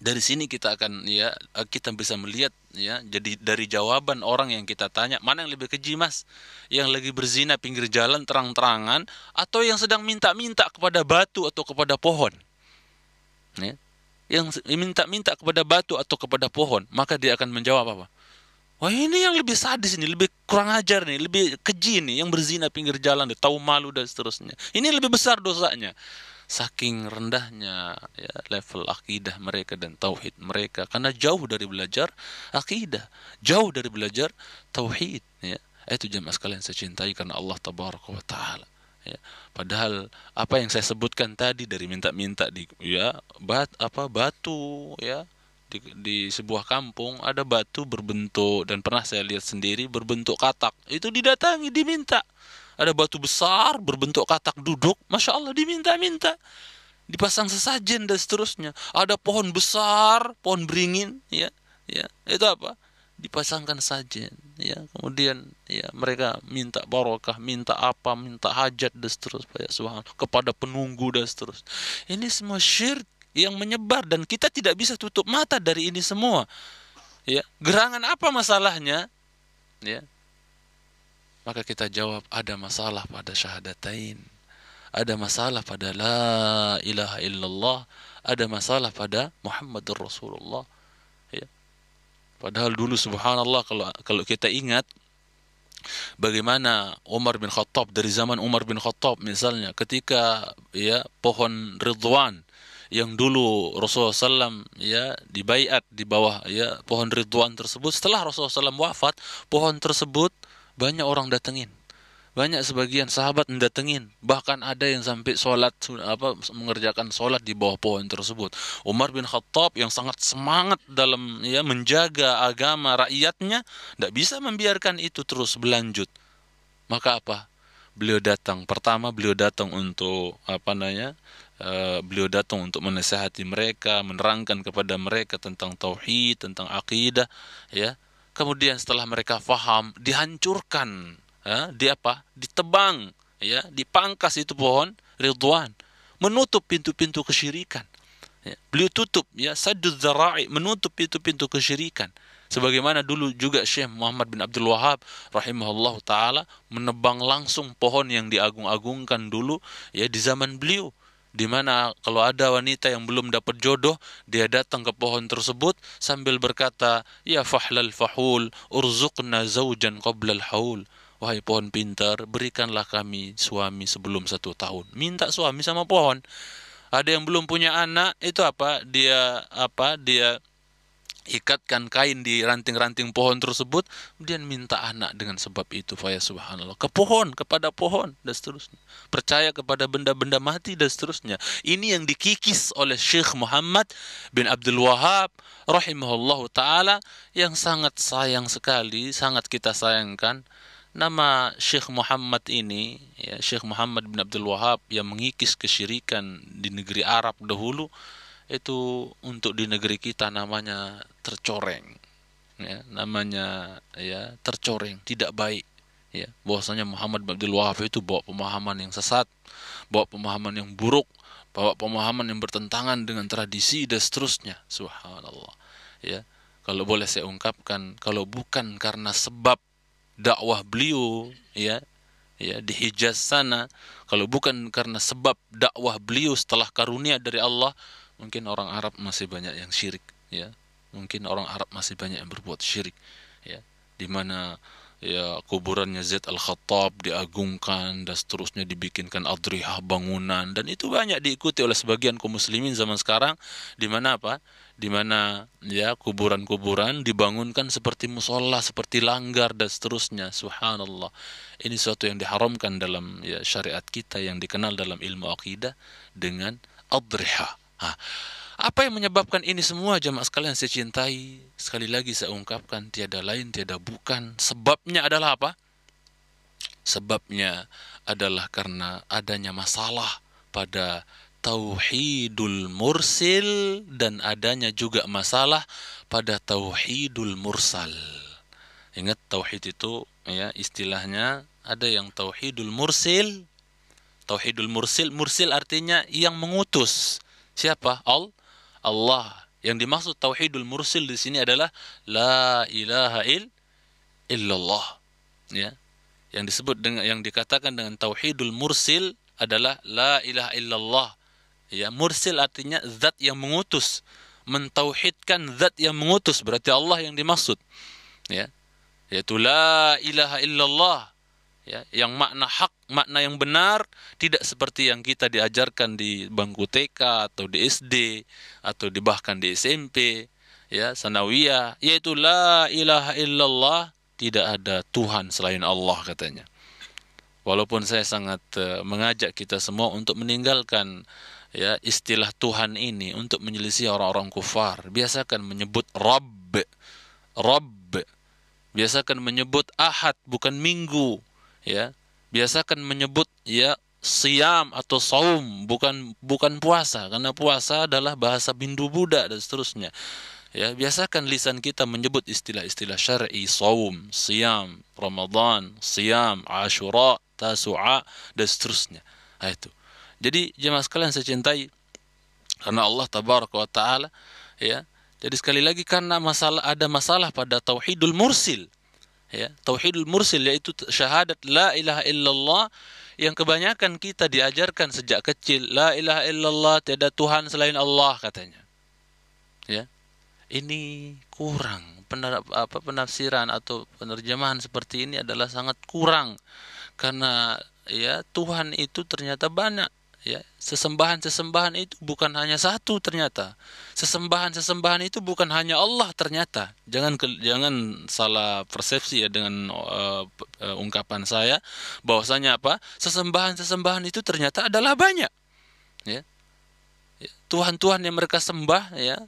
dari sini kita akan ya kita bisa melihat ya, jadi dari jawaban orang yang kita tanya, mana yang lebih keji Mas, yang lagi berzina pinggir jalan terang-terangan atau yang sedang minta-minta kepada batu atau kepada pohon, ya, yang minta-minta kepada batu atau kepada pohon, maka dia akan menjawab apa? "Wah, ini yang lebih sadis ini, lebih kurang ajar nih, lebih keji nih, yang berzina pinggir jalan, tahu malu dan seterusnya. Ini lebih besar dosanya." Saking rendahnya ya level akidah mereka dan tauhid mereka, karena jauh dari belajar akidah, jauh dari belajar tauhid, ya. Itu jemaah sekalian saya cintai karena Allah tabaraka wa taala, ya. Padahal apa yang saya sebutkan tadi dari minta-minta di ya batu ya, di sebuah kampung ada batu berbentuk, dan pernah saya lihat sendiri berbentuk katak, itu didatangi diminta. Ada batu besar berbentuk katak duduk, masya Allah, diminta-minta, dipasang sesajen dan seterusnya. Ada pohon besar, pohon beringin, ya, itu apa? Dipasangkan sajen, ya. Kemudian ya mereka minta barokah, minta apa, minta hajat dan seterusnya, ya, subhanallah, kepada penunggu dan seterusnya. Ini semua syirik yang menyebar dan kita tidak bisa tutup mata dari ini semua. Ya, gerangan apa masalahnya? Ya, maka kita jawab, ada masalah pada syahadatain, ada masalah pada la ilaha illallah, ada masalah pada Muhammadur Rasulullah, ya. Padahal dulu subhanallah, kalau kita ingat bagaimana Umar bin Khattab, dari zaman Umar bin Khattab misalnya, ketika ya pohon Ridwan yang dulu Rasulullah SAW ya dibaiat di bawah ya pohon Ridwan tersebut, setelah Rasulullah SAW wafat, pohon tersebut banyak orang datengin, banyak sebagian sahabat mendatengin, bahkan ada yang sampai sholat mengerjakan sholat di bawah pohon tersebut. Umar bin Khattab yang sangat semangat dalam ya menjaga agama rakyatnya, tidak bisa membiarkan itu terus berlanjut. Maka apa? Beliau datang. Pertama beliau datang untuk beliau datang untuk menasihati mereka, menerangkan kepada mereka tentang tauhid, tentang akidah, ya. Kemudian setelah mereka faham, dihancurkan, ya, ditebang, ya, dipangkas itu pohon Ridwan, menutup pintu-pintu kesyirikan. Ya, beliau tutup, ya, saddud dzara'i, menutup pintu-pintu kesyirikan. Sebagaimana dulu juga Syekh Muhammad bin Abdul Wahab rahimahullah taala menebang langsung pohon yang diagung-agungkan dulu ya di zaman beliau. Di mana kalau ada wanita yang belum dapat jodoh, dia datang ke pohon tersebut sambil berkata, "Ya fahlal fahul, urzuqna zawjan qabla al-haul." Wahai pohon pintar, berikanlah kami suami sebelum 1 tahun. Minta suami sama pohon. Ada yang belum punya anak, itu apa? Dia ikatkan kain di ranting-ranting pohon tersebut, kemudian minta anak dengan sebab itu. Faya subhanallah, ke pohon, kepada pohon, dan seterusnya. Percaya kepada benda-benda mati, dan seterusnya. Ini yang dikikis oleh Syekh Muhammad bin Abdul Wahab rahimahullahu ta'ala, yang sangat sayang sekali, sangat kita sayangkan. Nama Syekh Muhammad ini, ya, Syekh Muhammad bin Abdul Wahab, yang mengikis kesyirikan di negeri Arab dahulu, itu untuk di negeri kita namanya tercoreng, ya, namanya ya tercoreng, tidak baik, ya, bahwasanya Muhammad bin Abdul Wahab itu bawa pemahaman yang sesat, bawa pemahaman yang buruk, bawa pemahaman yang bertentangan dengan tradisi dan seterusnya. Subhanallah, ya, kalau boleh saya ungkapkan, kalau bukan karena sebab dakwah beliau, ya, di Hijaz sana, kalau bukan karena sebab dakwah beliau setelah karunia dari Allah, mungkin orang Arab masih banyak yang syirik, ya, mungkin orang Arab masih banyak yang berbuat syirik, ya, di mana ya kuburannya Zaid Al-Khattab diagungkan dan seterusnya, dibikinkan adrihah bangunan, dan itu banyak diikuti oleh sebagian kaum muslimin zaman sekarang, di mana apa? Di mana ya kuburan-kuburan dibangunkan seperti musola, seperti langgar dan seterusnya. Subhanallah. Ini suatu yang diharamkan dalam ya syariat kita yang dikenal dalam ilmu akidah dengan adrihah. Apa yang menyebabkan ini semua, jamaah sekalian saya cintai? Sekali lagi saya ungkapkan, tiada lain tiada bukan, sebabnya adalah apa? Sebabnya adalah karena adanya masalah pada tauhidul mursil, dan adanya juga masalah pada tauhidul mursal. Ingat, tauhid itu ya istilahnya ada yang tauhidul mursil. Tauhidul mursil, mursil artinya yang mengutus. Siapa? Allah. Yang dimaksud tauhidul mursil di sini adalah la ilaha illallah. Ya. Yang disebut dengan, yang dikatakan dengan tauhidul mursil adalah la ilaha illallah. Ya, mursil artinya zat yang mengutus. Mentauhidkan zat yang mengutus, berarti Allah yang dimaksud. Ya. Yaitu la ilaha illallah. Ya, yang makna hak, makna yang benar, tidak seperti yang kita diajarkan di bangku TK atau di SD atau bahkan di SMP, ya, sanawiyah, yaitu la ilaha illallah, tidak ada Tuhan selain Allah katanya. Walaupun saya sangat mengajak kita semua untuk meninggalkan ya istilah Tuhan ini untuk menyelisih orang-orang kufar. Biasakan menyebut Rabb, Rabb. Biasakan menyebut Ahad, bukan minggu. Ya, biasakan menyebut ya siam atau saum, bukan puasa, karena puasa adalah bahasa Hindu Buddha dan seterusnya. Ya, biasakan lisan kita menyebut istilah-istilah syar'i, saum, siam, Ramadan, siam, Ashura, Tasu'a, dan seterusnya. Nah, itu. Jadi jemaah sekalian saya cintai, karena Allah tabaraka wa taala, ya. Jadi sekali lagi, karena ada masalah pada tauhidul mursil. Ya, tauhidul mursil yaitu syahadat la ilaha illallah, yang kebanyakan kita diajarkan sejak kecil, la ilaha illallah, tiada Tuhan selain Allah katanya. Ya. Ini kurang, penafsiran atau penerjemahan seperti ini adalah sangat kurang, karena ya Tuhan itu ternyata banyak. Ya, sesembahan-sesembahan itu bukan hanya satu ternyata. Sesembahan-sesembahan itu bukan hanya Allah ternyata. Jangan salah persepsi ya dengan ungkapan saya bahwasanya apa? Sesembahan-sesembahan itu ternyata adalah banyak. Ya. Tuhan-Tuhan yang mereka sembah, ya,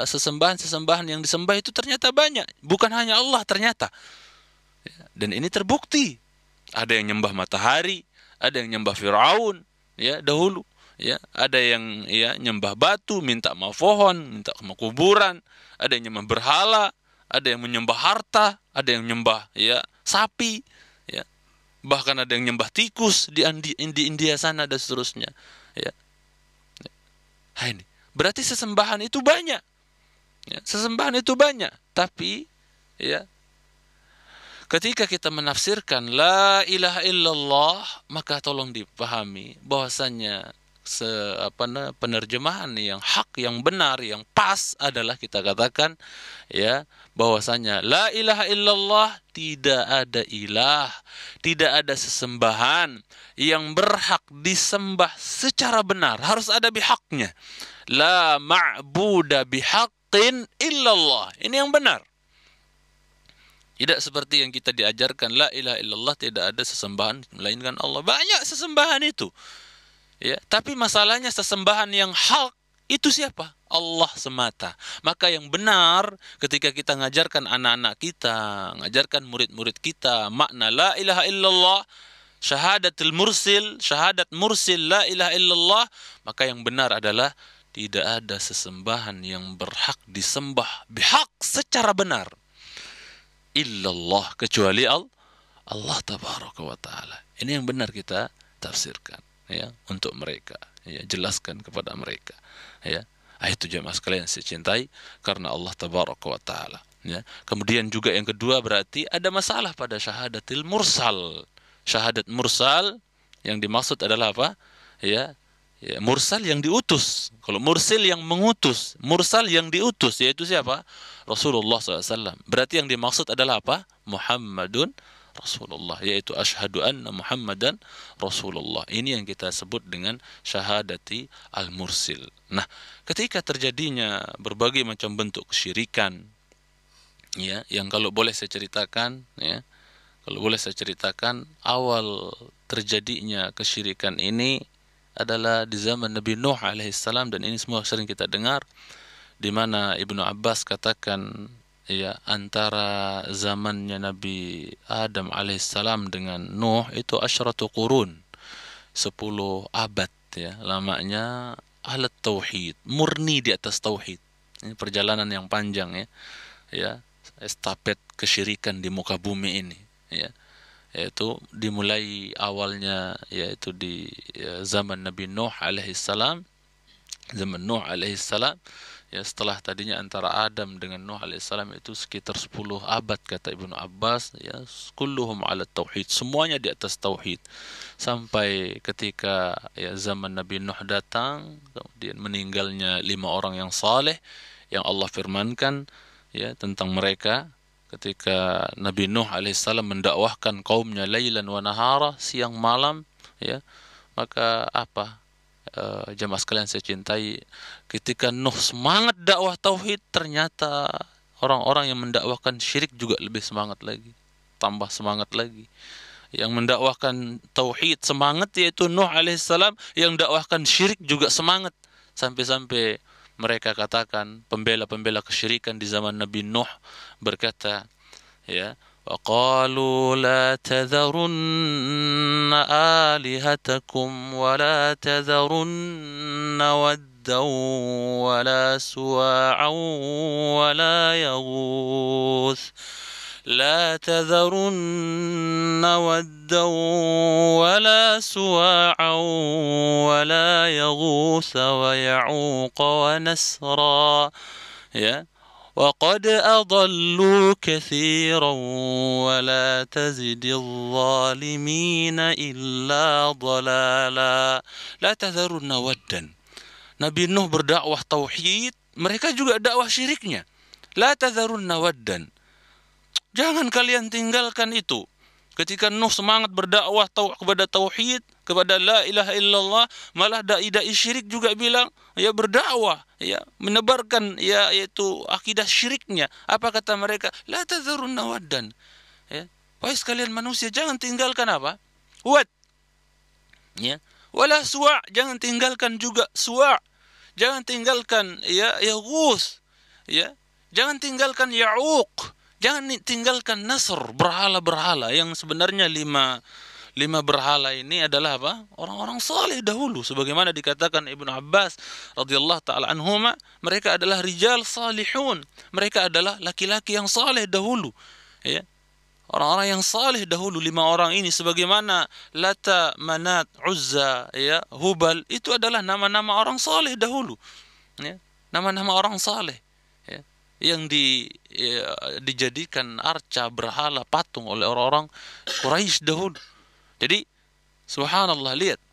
sesembahan-sesembahan yang disembah itu ternyata banyak, bukan hanya Allah ternyata. Ya, dan ini terbukti. Ada yang nyembah matahari, ada yang nyembah Firaun, ya, dahulu, ya, ada yang ya nyembah batu, minta sama pohon, minta sama kuburan, ada yang nyembah berhala, ada yang menyembah harta, ada yang nyembah ya sapi, ya, bahkan ada yang nyembah tikus di India sana dan seterusnya, ya. Nah, ini berarti sesembahan itu banyak, ya, sesembahan itu banyak, tapi ya ketika kita menafsirkan la ilaha illallah, maka tolong dipahami bahwasanya penerjemahan yang hak, yang benar, yang pas adalah kita katakan ya bahwasanya la ilaha illallah, tidak ada ilah, tidak ada sesembahan yang berhak disembah secara benar, harus ada bihaknya. La ma'buda bihaqqin illallah. Ini yang benar. Tidak seperti yang kita diajarkan, la ilaha illallah, tidak ada sesembahan melainkan Allah. Banyak sesembahan itu. Ya, tapi masalahnya sesembahan yang hak itu siapa? Allah semata. Maka yang benar ketika kita ngajarkan anak-anak kita, ngajarkan murid-murid kita makna la ilaha illallah, syahadatul mursil, syahadat mursil la ilaha illallah, maka yang benar adalah tidak ada sesembahan yang berhak disembah bihak secara benar illallah, kecuali Allah tabaraka wa taala. Ini yang benar kita tafsirkan ya untuk mereka, ya jelaskan kepada mereka ya. Itu jemaah sekalian saya cintai karena Allah tabaraka wa taala ya. Kemudian juga yang kedua, berarti ada masalah pada syahadatil mursal. Syahadat mursal yang dimaksud adalah apa? Ya, mursal yang diutus. Kalau mursil yang mengutus, mursal yang diutus, yaitu siapa? Rasulullah SAW. Berarti yang dimaksud adalah apa? Muhammadun Rasulullah, yaitu asyhadu anna Muhammadan Rasulullah. Ini yang kita sebut dengan syahadati al-mursil. Nah, ketika terjadinya berbagai macam bentuk kesyirikan, ya, yang kalau boleh saya ceritakan, ya, kalau boleh saya ceritakan, awal terjadinya kesyirikan ini adalah di zaman Nabi Nuh alaihissalam, dan ini semua sering kita dengar, di mana Ibnu Abbas katakan ya antara zamannya Nabi Adam alaihissalam dengan Nuh itu asyratu qurun, 10 abad ya lamanya, alat tauhid, murni di atas tauhid. Ini perjalanan yang panjang ya estafet kesyirikan di muka bumi ini ya, yaitu dimulai awalnya yaitu di zaman Nabi Nuh alaihissalam. Zaman Nuh alaihissalam ya, setelah tadinya antara Adam dengan Nuh alaihissalam itu sekitar 10 abad kata Ibnu Abbas ya, kulluhum ala tauhid, semuanya di atas tauhid, sampai ketika ya zaman Nabi Nuh datang, kemudian meninggalnya 5 orang yang saleh yang Allah firmankan ya tentang mereka ketika Nabi Nuh alaihissalam mendakwahkan kaumnya lailan wa nahara, siang malam ya. Maka apa jemaah sekalian saya cintai, ketika Nuh semangat dakwah tauhid, ternyata orang-orang yang mendakwahkan syirik juga lebih semangat lagi, tambah semangat lagi. Yang mendakwahkan tauhid semangat yaitu Nuh alaihissalam, yang dakwahkan syirik juga semangat, sampai-sampai mereka katakan, pembela-pembela kesyirikan di zaman Nabi Nuh berkata ya, وقالوا لا تذرن آلهتكم ولا تذرن ودا ولا سواعا ولا يغوث لا تذرن ودا ولا سواعا ولا يغوث ويعوق ونسرا ya, وقد أضلوا كثيرا ولا تزد الظالمين إلا ضلالا لا تذرن ودا. Nabi Nuh berdakwah tauhid, mereka juga dakwah syiriknya. La tadharunna waddan, jangan kalian tinggalkan itu. Ketika Nuh semangat berdakwah kepada tauhid, kepada la ilaha illallah, malah dai-dai syirik juga bilang ya berdakwah ya menebarkan ya yaitu akidah syiriknya. Apa kata mereka? La tadharunna waddan ya, wahai sekalian manusia jangan tinggalkan apa? Wad ya, wala suwa', jangan tinggalkan juga suwa', jangan tinggalkan ya yaghus ya, jangan tinggalkan ya'uq, jangan tinggalkan nasr, berhala-berhala yang sebenarnya lima berhala ini adalah apa? Orang-orang saleh dahulu, sebagaimana dikatakan Ibnu Abbas radhiyallahu taala anhuma, mereka adalah rijal salihun, mereka adalah laki-laki yang saleh dahulu ya. Orang-orang yang saleh dahulu 5 orang ini, sebagaimana Lata, Manat, Uzza ya, Hubal, itu adalah nama-nama orang saleh dahulu ya, nama-nama orang saleh ya, yang dijadikan arca, berhala, patung oleh orang-orang Quraisy dahulu. Jadi subhanallah, lihat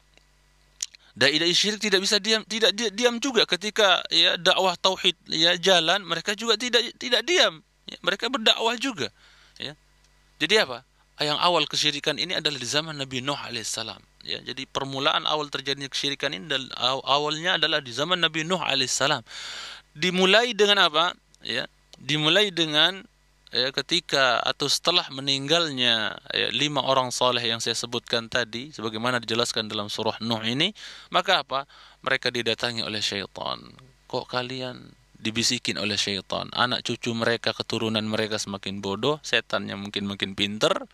Dai-dai syirik tidak bisa diam, diam juga ketika ya dakwah tauhid ya jalan, mereka juga tidak diam. Ya, mereka berdakwah juga. Ya. Jadi apa? Yang awal kesyirikan ini adalah di zaman Nabi Nuh alaihissalam. Ya, jadi permulaan awal terjadinya kesyirikan ini awalnya adalah di zaman Nabi Nuh alaihissalam. Dimulai dengan apa? Ya, dimulai dengan ya, ketika atau setelah meninggalnya ya, 5 orang saleh yang saya sebutkan tadi, sebagaimana dijelaskan dalam surah Nuh ini, maka apa? Mereka didatangi oleh syaitan. Kok kalian dibisikin oleh syaitan? Anak cucu mereka, keturunan mereka semakin bodoh, setannya mungkin makin pinter,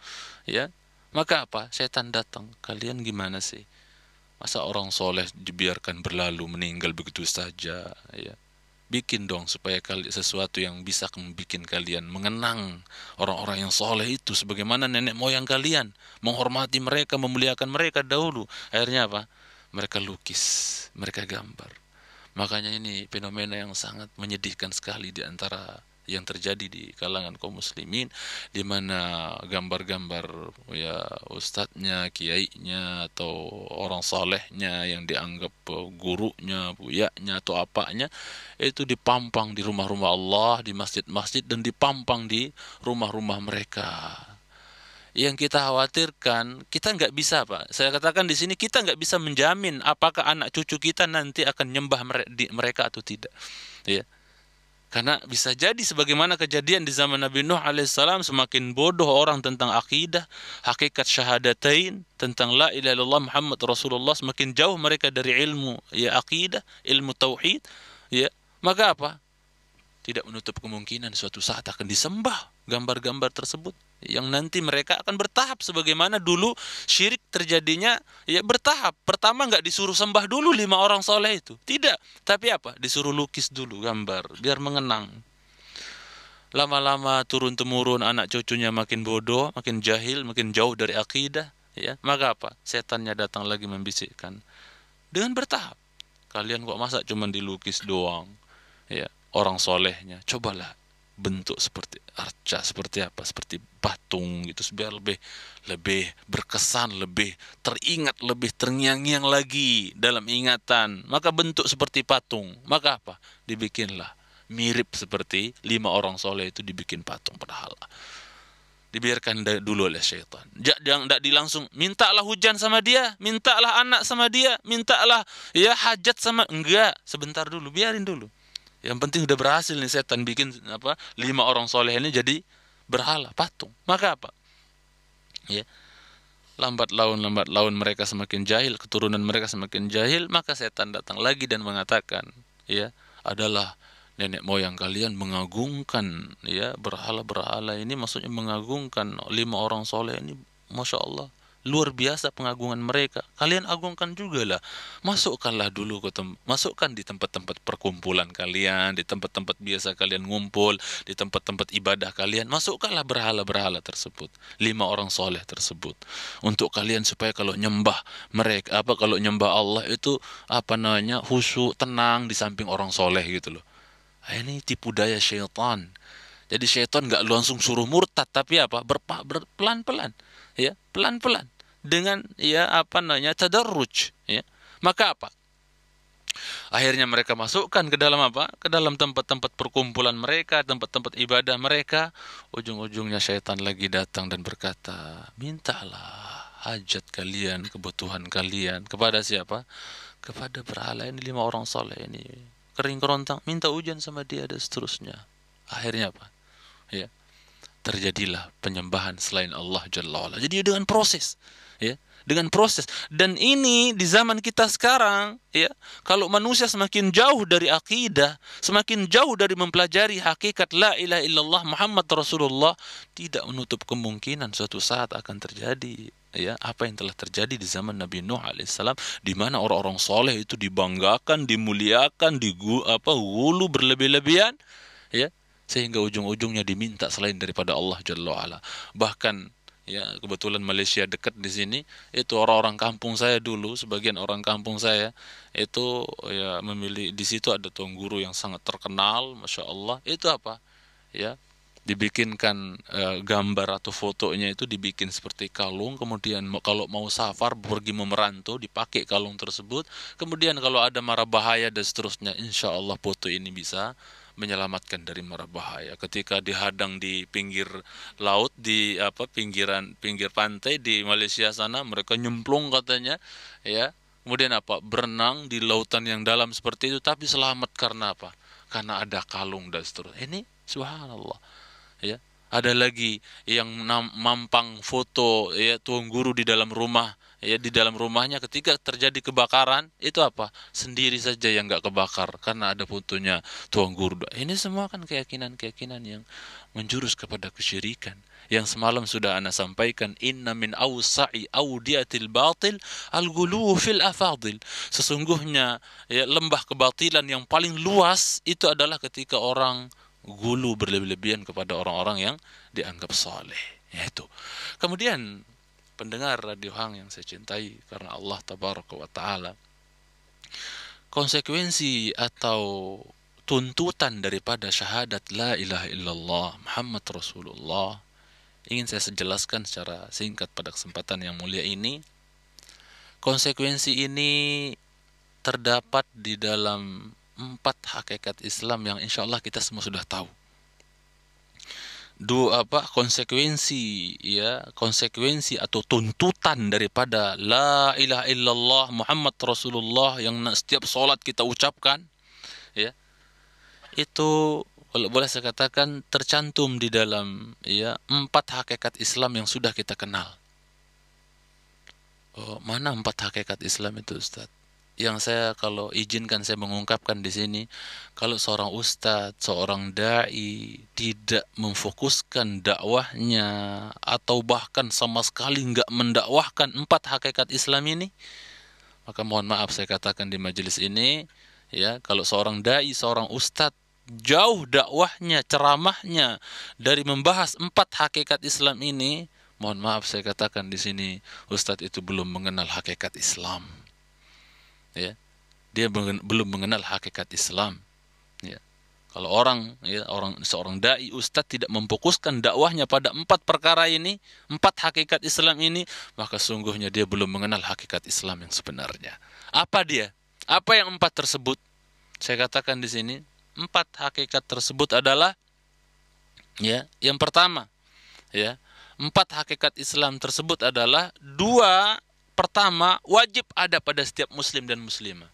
ya. Maka apa? Setan datang. Kalian gimana sih? Masa orang soleh dibiarkan berlalu meninggal begitu saja, ya? Bikin dong supaya sesuatu yang bisa membuat kalian mengenang orang-orang yang soleh itu sebagaimana nenek moyang kalian, menghormati mereka, memuliakan mereka dahulu. Akhirnya apa? Mereka lukis, mereka gambar. Makanya ini fenomena yang sangat menyedihkan sekali di antara yang terjadi di kalangan kaum muslimin, di mana gambar-gambar ya ustadznya, kiainya atau orang salehnya yang dianggap gurunya, buyanya atau apanya itu dipampang di rumah-rumah Allah, di masjid-masjid, dan dipampang di rumah-rumah mereka. Yang kita khawatirkan, kita nggak bisa, Pak. Saya katakan di sini kita nggak bisa menjamin apakah anak cucu kita nanti akan nyembah mereka atau tidak. Ya. Karena bisa jadi sebagaimana kejadian di zaman Nabi Nuh alaihissalam, semakin bodoh orang tentang akidah, hakikat syahadatain, tentang la ilaha illallah Muhammad Rasulullah, semakin jauh mereka dari ilmu ya akidah, ilmu tauhid, ya. Maka apa? Tidak menutup kemungkinan suatu saat akan disembah gambar-gambar tersebut, yang nanti mereka akan bertahap sebagaimana dulu syirik terjadinya ya bertahap. Pertama nggak disuruh sembah dulu 5 orang soleh itu, tidak, tapi apa, disuruh lukis dulu gambar biar mengenang. Lama-lama turun temurun anak cucunya makin bodoh, makin jahil, makin jauh dari akidah, ya. Maka apa, setannya datang lagi membisikkan dengan bertahap. Kalian kok masa cuma dilukis doang, ya, orang solehnya, cobalah bentuk seperti arca, seperti apa, seperti patung gitu, biar lebih berkesan, lebih teringat, lebih terngiang-ngiang lagi dalam ingatan. Maka bentuk seperti patung, maka apa, dibikinlah mirip seperti 5 orang soleh itu, dibikin patung padahal dibiarkan dulu oleh syaitan. Jangan tidak dilangsung mintalah hujan sama dia, mintalah anak sama dia, mintalah ya hajat sama, enggak, sebentar dulu, biarin dulu. Yang penting udah berhasil nih setan bikin apa, 5 orang soleh ini jadi berhala, patung. Maka apa? Ya, lambat laun mereka semakin jahil, keturunan mereka semakin jahil, maka setan datang lagi dan mengatakan, ya, adalah nenek moyang kalian mengagungkan ya berhala-berhala ini, maksudnya mengagungkan 5 orang soleh ini, masya Allah, luar biasa pengagungan mereka. Kalian agungkan juga lah. Masukkanlah dulu masukkan di tempat-tempat perkumpulan kalian, di tempat-tempat biasa kalian ngumpul, di tempat-tempat ibadah kalian, masukkanlah berhala-berhala tersebut, 5 orang soleh tersebut, untuk kalian supaya kalau nyembah mereka kalau nyembah Allah itu apa namanya, khusyuk, tenang di samping orang soleh gitu loh. Ini tipu daya syaitan. Jadi syaitan nggak langsung suruh murtad, tapi apa, pelan-pelan, ya, pelan-pelan, dengan ya apa namanya, tadarruj, ya. Maka apa, akhirnya mereka masukkan ke dalam apa, ke dalam tempat-tempat perkumpulan mereka, tempat-tempat ibadah mereka. Ujung-ujungnya syaitan lagi datang dan berkata, mintalah hajat kalian, kebutuhan kalian kepada siapa? Kepada berhala ini, 5 orang soleh ini, kering kerontang, minta hujan sama dia dan seterusnya. Akhirnya apa? Ya, terjadilah penyembahan selain Allah Jalla wa'ala. Jadi dengan proses, ya, dengan proses. Dan ini di zaman kita sekarang, ya, kalau manusia semakin jauh dari akidah, semakin jauh dari mempelajari hakikat la ilaha illallah Muhammad Rasulullah, tidak menutup kemungkinan suatu saat akan terjadi ya apa yang telah terjadi di zaman Nabi Nuh alaihissalam, di mana orang-orang soleh itu dibanggakan, dimuliakan, hulu berlebih-lebihan, ya, sehingga ujung-ujungnya diminta selain daripada Allah Jalla wa'ala. Bahkan ya, kebetulan Malaysia dekat di sini, itu orang-orang kampung saya dulu, sebagian orang kampung saya itu ya memilih, di situ ada tuan guru yang sangat terkenal, masya Allah, itu apa, ya, dibikinkan gambar atau fotonya itu dibikin seperti kalung, kemudian kalau mau safar pergi merantau dipakai kalung tersebut, kemudian kalau ada mara bahaya dan seterusnya, insya Allah foto ini bisa menyelamatkan dari mara bahaya. Ketika dihadang di pinggir laut, di pinggir pantai di Malaysia sana, mereka nyemplung katanya, ya. Kemudian berenang di lautan yang dalam seperti itu, tapi selamat karena apa? Karena ada kalung dan seterusnya. Ini subhanallah, ya. Ada lagi yang mampang foto, ya, tuan guru di dalam rumah, ya, di dalam rumahnya ketika terjadi kebakaran itu sendiri saja yang nggak kebakar karena ada fotonya tuan guru. Ini semua kan keyakinan-keyakinan yang menjurus kepada kesyirikan, yang semalam sudah ana sampaikan, inna min awsa'i awdiyatil batil al-ghuluw fil afadil. Sesungguhnya, ya, lembah kebatilan yang paling luas itu adalah ketika orang gulu berlebih-lebihan kepada orang-orang yang dianggap saleh. Yaitu. Kemudian pendengar Radio Hang yang saya cintai karena Allah tabaraka wa taala, konsekuensi atau tuntutan daripada syahadat la ilaha illallah Muhammad Rasulullah ingin saya jelaskan secara singkat pada kesempatan yang mulia ini. Konsekuensi ini terdapat di dalam 4 hakikat Islam yang insya Allah kita semua sudah tahu. Konsekuensi atau tuntutan daripada la ilaha illallah Muhammad Rasulullah yang setiap sholat kita ucapkan, ya, itu kalau boleh saya katakan tercantum di dalam, ya, 4 hakikat Islam yang sudah kita kenal. Mana 4 hakikat Islam itu, Ustaz? Yang saya, kalau izinkan saya mengungkapkan di sini, kalau seorang ustadz, seorang dai tidak memfokuskan dakwahnya atau bahkan sama sekali nggak mendakwahkan 4 hakikat Islam ini, maka mohon maaf saya katakan di majelis ini, ya, kalau seorang dai, seorang ustadz jauh dakwahnya, ceramahnya dari membahas 4 hakikat Islam ini, mohon maaf saya katakan di sini, ustadz itu belum mengenal hakikat Islam. Ya, dia belum mengenal hakikat Islam. Ya. Kalau seorang dai ustadz tidak memfokuskan dakwahnya pada 4 perkara ini, 4 hakikat Islam ini, maka sungguhnya dia belum mengenal hakikat Islam yang sebenarnya. Apa dia? Apa yang 4 tersebut? Saya katakan di sini, 4 hakikat tersebut adalah, ya, yang pertama, ya, 4 hakikat Islam tersebut adalah 2 pertama wajib ada pada setiap muslim dan muslimah.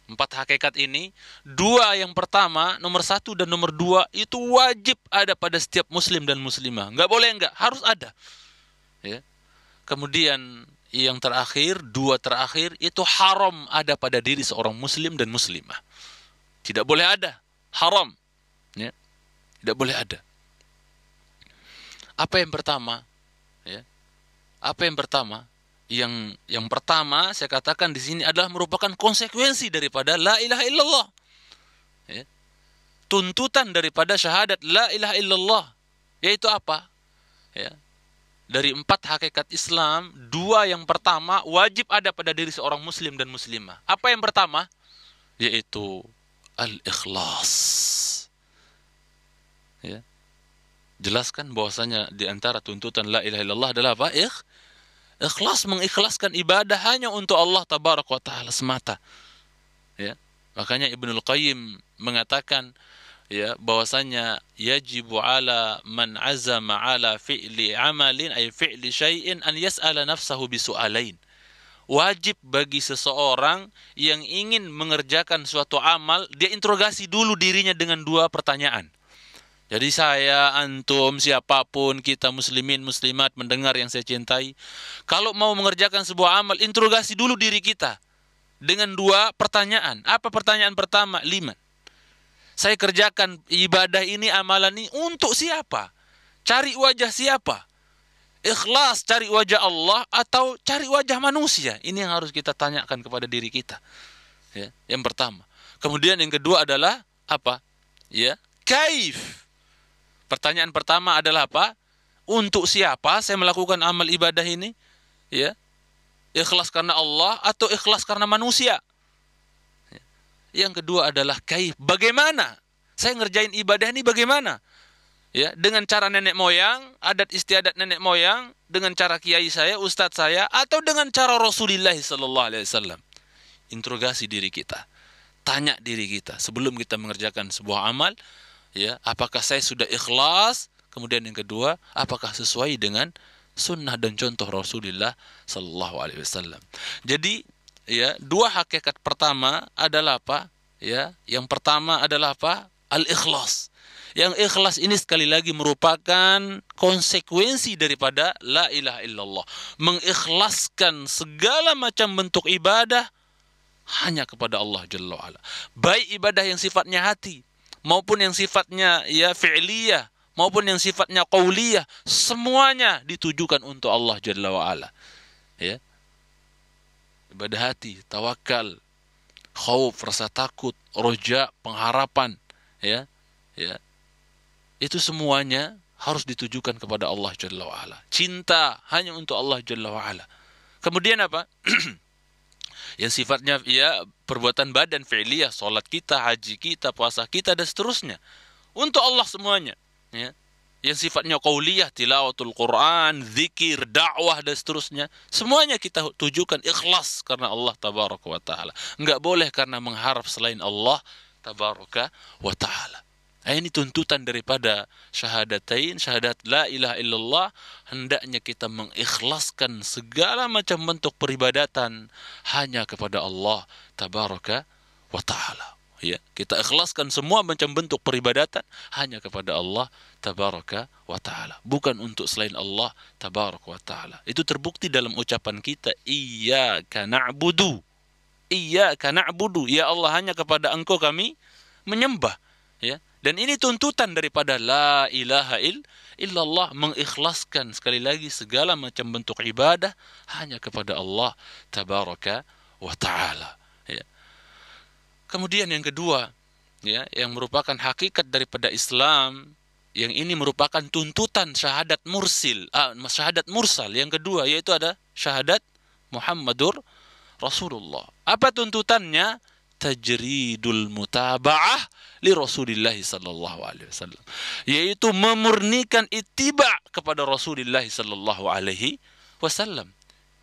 4 hakikat ini, 2 yang pertama, nomor 1 dan nomor 2 itu wajib ada pada setiap muslim dan muslimah. Enggak boleh enggak, harus ada. Ya. Kemudian yang terakhir, 2 terakhir itu haram ada pada diri seorang muslim dan muslimah. Tidak boleh ada, haram. Ya. Tidak boleh ada. Apa yang pertama? Ya. Apa yang pertama? Yang pertama saya katakan di sini adalah merupakan konsekuensi daripada la ilaha illallah. Ya. Tuntutan daripada syahadat la ilaha illallah, yaitu apa? Ya. Dari 4 hakikat Islam, 2 yang pertama wajib ada pada diri seorang muslim dan muslimah. Apa yang pertama? Yaitu al-ikhlas. Ya. Jelaskan bahwasanya di antara tuntutan la ilaha illallah adalah apa? Ikhlas, mengikhlaskan ibadah hanya untuk Allah tabaraka wa taala semata. Ya. Makanya Ibnul Qayyim mengatakan, ya, bahwasanya yajibu ala man azama ala fi'li amalin ay fi'li syai'in an yas'ala nafsahu bisu'alain. Wajib bagi seseorang yang ingin mengerjakan suatu amal, dia interogasi dulu dirinya dengan 2 pertanyaan. Jadi saya, antum, siapapun kita muslimin, muslimat, mendengar yang saya cintai, kalau mau mengerjakan sebuah amal, interogasi dulu diri kita dengan 2 pertanyaan. Apa pertanyaan pertama? 5. Saya kerjakan ibadah ini, amalan ini untuk siapa? Cari wajah siapa? Ikhlas cari wajah Allah atau cari wajah manusia? Ini yang harus kita tanyakan kepada diri kita. Ya, yang pertama. Kemudian yang kedua adalah apa? Ya, kaif. Pertanyaan pertama adalah apa? Untuk siapa saya melakukan amal ibadah ini? Ya. Ikhlas karena Allah atau ikhlas karena manusia? Ya. Yang kedua adalah kaif. Bagaimana? Saya ngerjain ibadah ini bagaimana? ya, dengan cara nenek moyang, adat istiadat nenek moyang, dengan cara kiai saya, ustadz saya, atau dengan cara Rasulullah sallallahu alaihi wasallam. Interogasi diri kita. Tanya diri kita sebelum kita mengerjakan sebuah amal, ya, apakah saya sudah ikhlas? Kemudian yang kedua, apakah sesuai dengan sunnah dan contoh Rasulullah sallallahu alaihi wasallam. Jadi, ya, dua hakikat pertama adalah apa? Ya, yang pertama adalah apa? Al-ikhlas. Yang ikhlas ini sekali lagi merupakan konsekuensi daripada la ilaha illallah. Mengikhlaskan segala macam bentuk ibadah hanya kepada Allah Jalla wa'ala. Baik ibadah yang sifatnya hati, maupun yang sifatnya ya fi'liyah, maupun yang sifatnya qauliyah, semuanya ditujukan untuk Allah Jalla wa'ala. Ya. Ibadah hati, tawakal, khauf, rasa takut, roja, pengharapan, ya. Ya. Itu semuanya harus ditujukan kepada Allah Jalla wa'ala. Cinta hanya untuk Allah Jalla wa'ala. Kemudian apa? Yang sifatnya ya perbuatan badan fi'liyah, salat kita, haji kita, puasa kita, dan seterusnya. Untuk Allah semuanya. Ya. Yang sifatnya qauliyah, tilawatul Quran, zikir, dakwah, dan seterusnya. Semuanya kita tujukan ikhlas karena Allah tabaraka wa ta'ala. Enggak boleh karena mengharap selain Allah tabaraka wa ta'ala. Ini tuntutan daripada syahadatain, syahadat la ilaha illallah. Hendaknya kita mengikhlaskan segala macam bentuk peribadatan hanya kepada Allah tabaraka wa ta'ala. Ya, kita ikhlaskan semua macam bentuk peribadatan hanya kepada Allah tabaraka wa ta'ala, bukan untuk selain Allah tabaraka wa ta'ala. Itu terbukti dalam ucapan kita, iyyaka na'budu. Iyyaka na'budu, ya Allah, hanya kepada Engkau kami menyembah. Ya. Dan ini tuntutan daripada la ilaha illallah, mengikhlaskan sekali lagi segala macam bentuk ibadah hanya kepada Allah tabaraka wa ta'ala. Ya. Kemudian yang kedua, ya, yang merupakan hakikat daripada Islam, yang ini merupakan tuntutan syahadat mursal. Yang kedua yaitu ada syahadat Muhammadur Rasulullah. Apa tuntutannya? Tajridul mutaba'ah li Rasulillah sallallahu alaihi wasallam, yaitu memurnikan ittiba kepada Rasulullah sallallahu alaihi wasallam.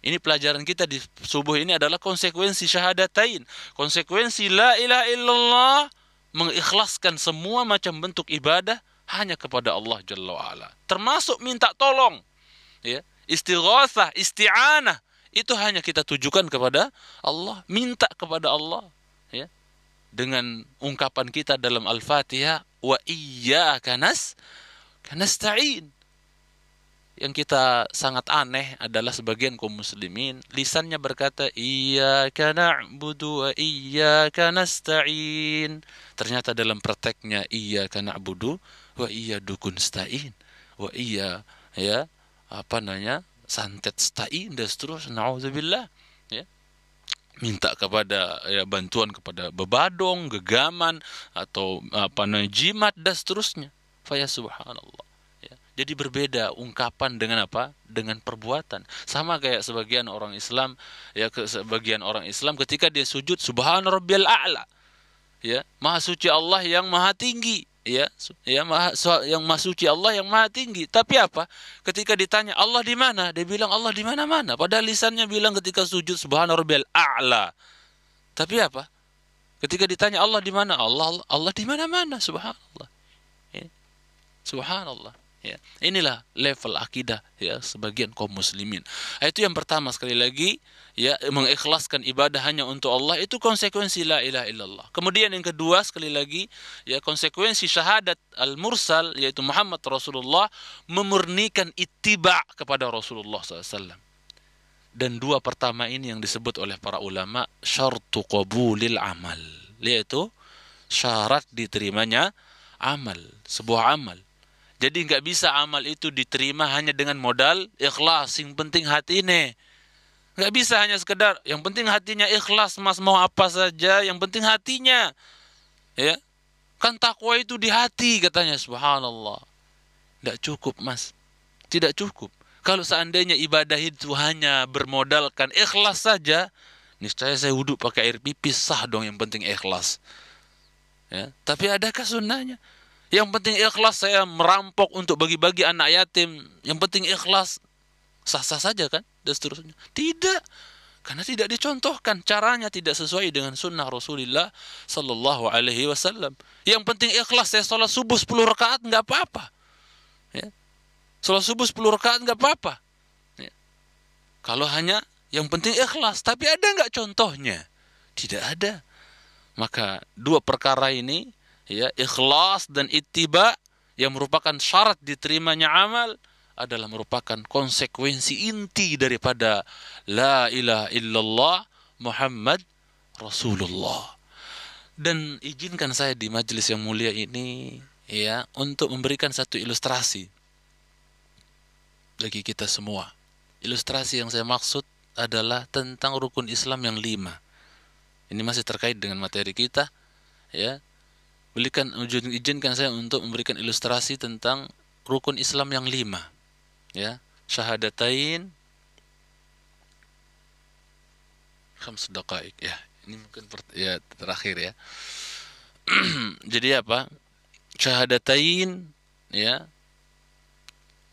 Ini pelajaran kita di subuh ini adalah konsekuensi syahadatain, konsekuensi la ilaha illallah, mengikhlaskan semua macam bentuk ibadah hanya kepada Allah Jalla wa'ala, termasuk minta tolong, ya, istighatsah, isti'anah, itu hanya kita tujukan kepada Allah, minta kepada Allah, ya, dengan ungkapan kita dalam Al-Fatihah, wa iyyaka nasta'in. Yang kita sangat aneh adalah sebagian kaum muslimin lisannya berkata iyyaka na'budu wa iyyaka nasta'in, ternyata dalam prakteknya iyyaka na'budu wa iyyaka nasta'in, wa iya, ya, apa namanya, santet stain dan seterusnya, naudzubillah, ya, minta kepada, ya, bantuan kepada bebadong, gegaman, atau apa namanya, jimat dan seterusnya. Fa ya subhanallah. Jadi berbeda ungkapan dengan apa? Dengan perbuatan. Sama kayak sebagian orang Islam, ya, sebagian orang Islam ketika dia sujud, subhana rabbiyal a'la. Ya, maha suci Allah yang maha tinggi, ya. Ya, yang maha suci Allah yang maha tinggi. Tapi apa? Ketika ditanya Allah di mana? Dia bilang Allah di mana-mana. Padahal lisannya bilang ketika sujud subhana rabbiyal a'la. Tapi apa? Ketika ditanya Allah di mana? Allah di mana-mana, subhanallah. Ya. Subhanallah. Ya, inilah level akidah, ya, sebagian kaum muslimin. Itu yang pertama, sekali lagi, ya, mengikhlaskan ibadah hanya untuk Allah, itu konsekuensi la ilaha illallah. Kemudian yang kedua, sekali lagi, ya, konsekuensi syahadat al-mursal, yaitu Muhammad Rasulullah, memurnikan ittiba kepada Rasulullah SAW. Dan dua pertama ini yang disebut oleh para ulama syartu qabulil amal, yaitu syarat diterimanya amal, sebuah amal. Jadi nggak bisa amal itu diterima hanya dengan modal ikhlas, yang penting hati ini. Nggak bisa hanya sekedar, yang penting hatinya ikhlas, mas, mau apa saja, yang penting hatinya. Ya, kan takwa itu di hati katanya, subhanallah. Nggak cukup, mas. Tidak cukup. Kalau seandainya ibadah itu hanya bermodalkan ikhlas saja, niscaya saya wudhu pakai air pipis, sah dong, yang penting ikhlas. Ya, tapi adakah sunnahnya? Yang penting ikhlas saya merampok untuk bagi-bagi anak yatim. Yang penting ikhlas. Sah-sah saja kan? Dan seterusnya. Tidak. Karena tidak dicontohkan. Caranya tidak sesuai dengan sunnah Rasulullah Sallallahu Alaihi Wasallam. Yang penting ikhlas. Saya sholat subuh 10 rakaat nggak apa-apa. Ya. Sholat subuh 10 rakaat nggak apa-apa. Ya. Kalau hanya yang penting ikhlas. Tapi ada nggak contohnya? Tidak ada. Maka dua perkara ini, ya, ikhlas dan ittiba, yang merupakan syarat diterimanya amal, adalah merupakan konsekuensi inti daripada la ilaha illallah Muhammad Rasulullah. Dan izinkan saya di majelis yang mulia ini, ya, untuk memberikan satu ilustrasi bagi kita semua. Ilustrasi yang saya maksud adalah tentang rukun Islam yang 5. Ini masih terkait dengan materi kita, ya. Izinkan saya untuk memberikan ilustrasi tentang rukun Islam yang 5. Ya, syahadatain 5 daqaik, ya. Ini mungkin ya terakhir, ya. Jadi apa? Syahadatain, ya.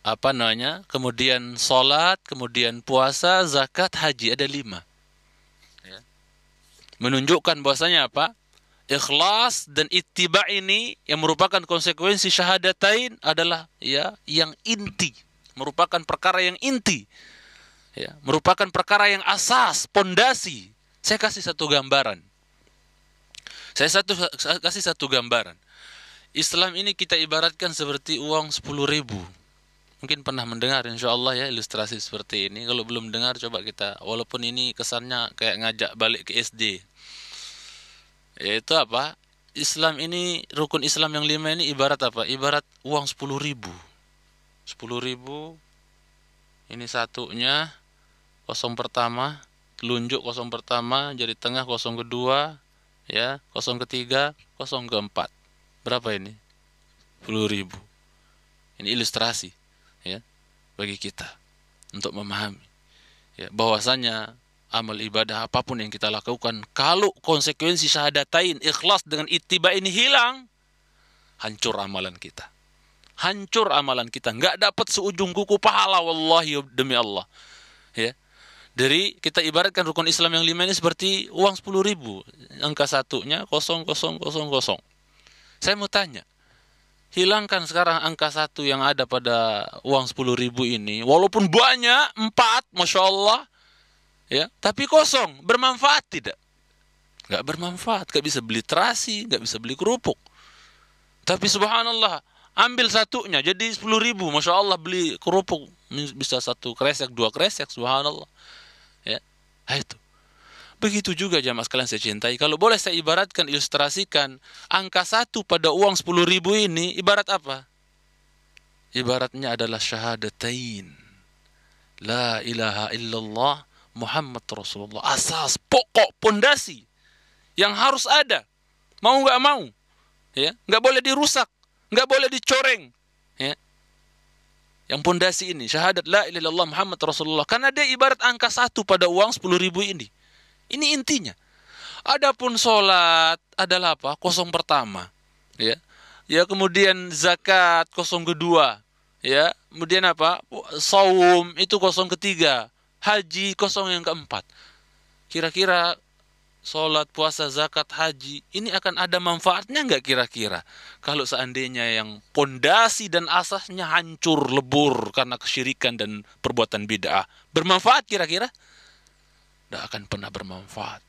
Apa namanya? Kemudian salat, kemudian puasa, zakat, haji, ada 5. Ya. Menunjukkan bahwasanya apa? Ikhlas dan ittiba ini yang merupakan konsekuensi syahadatain adalah, ya, yang inti. Merupakan perkara yang inti, ya, merupakan perkara yang asas, pondasi. Saya kasih satu gambaran. Kasih satu gambaran. Islam ini kita ibaratkan seperti uang 10.000. Mungkin pernah mendengar, insya Allah, ya, ilustrasi seperti ini. Kalau belum dengar, coba kita, walaupun ini kesannya kayak ngajak balik ke SD. Yaitu apa? Islam ini, rukun Islam yang 5 ini ibarat apa? Ibarat uang 10.000. 10.000, ini satunya, kosong pertama, telunjuk kosong pertama, jari tengah kosong kedua, ya, kosong ketiga, kosong keempat. Berapa ini? 10.000. Ini ilustrasi, ya, bagi kita untuk memahami, ya, bahwasanya amal ibadah apapun yang kita lakukan, kalau konsekuensi syahadatain, ikhlas dengan ittiba ini hilang, hancur amalan kita. Hancur amalan kita, nggak dapat seujung kuku pahala, wallahi, demi Allah, ya. Dari kita ibaratkan rukun Islam yang 5 ini seperti uang 10.000, angka satunya 0000. Saya mau tanya, hilangkan sekarang angka 1 yang ada pada uang 10.000 ini, walaupun banyak 4, masya Allah, ya, tapi kosong, bermanfaat tidak? Nggak bermanfaat, nggak bisa beli terasi, nggak bisa beli kerupuk. Tapi subhanallah, ambil satunya jadi 10.000, masya Allah, beli kerupuk bisa 1 kresek, 2 kresek, subhanallah, ya. Nah, itu. Begitu juga jamaah sekalian saya cintai, kalau boleh saya ibaratkan, ilustrasikan, angka 1 pada uang 10.000 ini ibarat apa? Ibaratnya adalah syahadatain, la ilaha illallah Muhammad Rasulullah, asas, pokok, pondasi yang harus ada, mau nggak mau, ya, nggak boleh dirusak, nggak boleh dicoreng, ya. Yang pondasi ini, syahadat la ilaha illallah Muhammad Rasulullah, karena dia ibarat angka 1 pada uang 10.000 ini. Ini intinya. Adapun sholat adalah apa? Kosong pertama, ya. Ya, kemudian zakat kosong kedua, ya. Kemudian apa? Saum itu kosong ketiga, haji kosong yang keempat. Kira-kira sholat, puasa, zakat, haji ini akan ada manfaatnya nggak kira-kira? Kalau seandainya yang pondasi dan asasnya hancur lebur karena kesyirikan dan perbuatan bid'ah, bermanfaat kira-kira? Tidak akan pernah bermanfaat.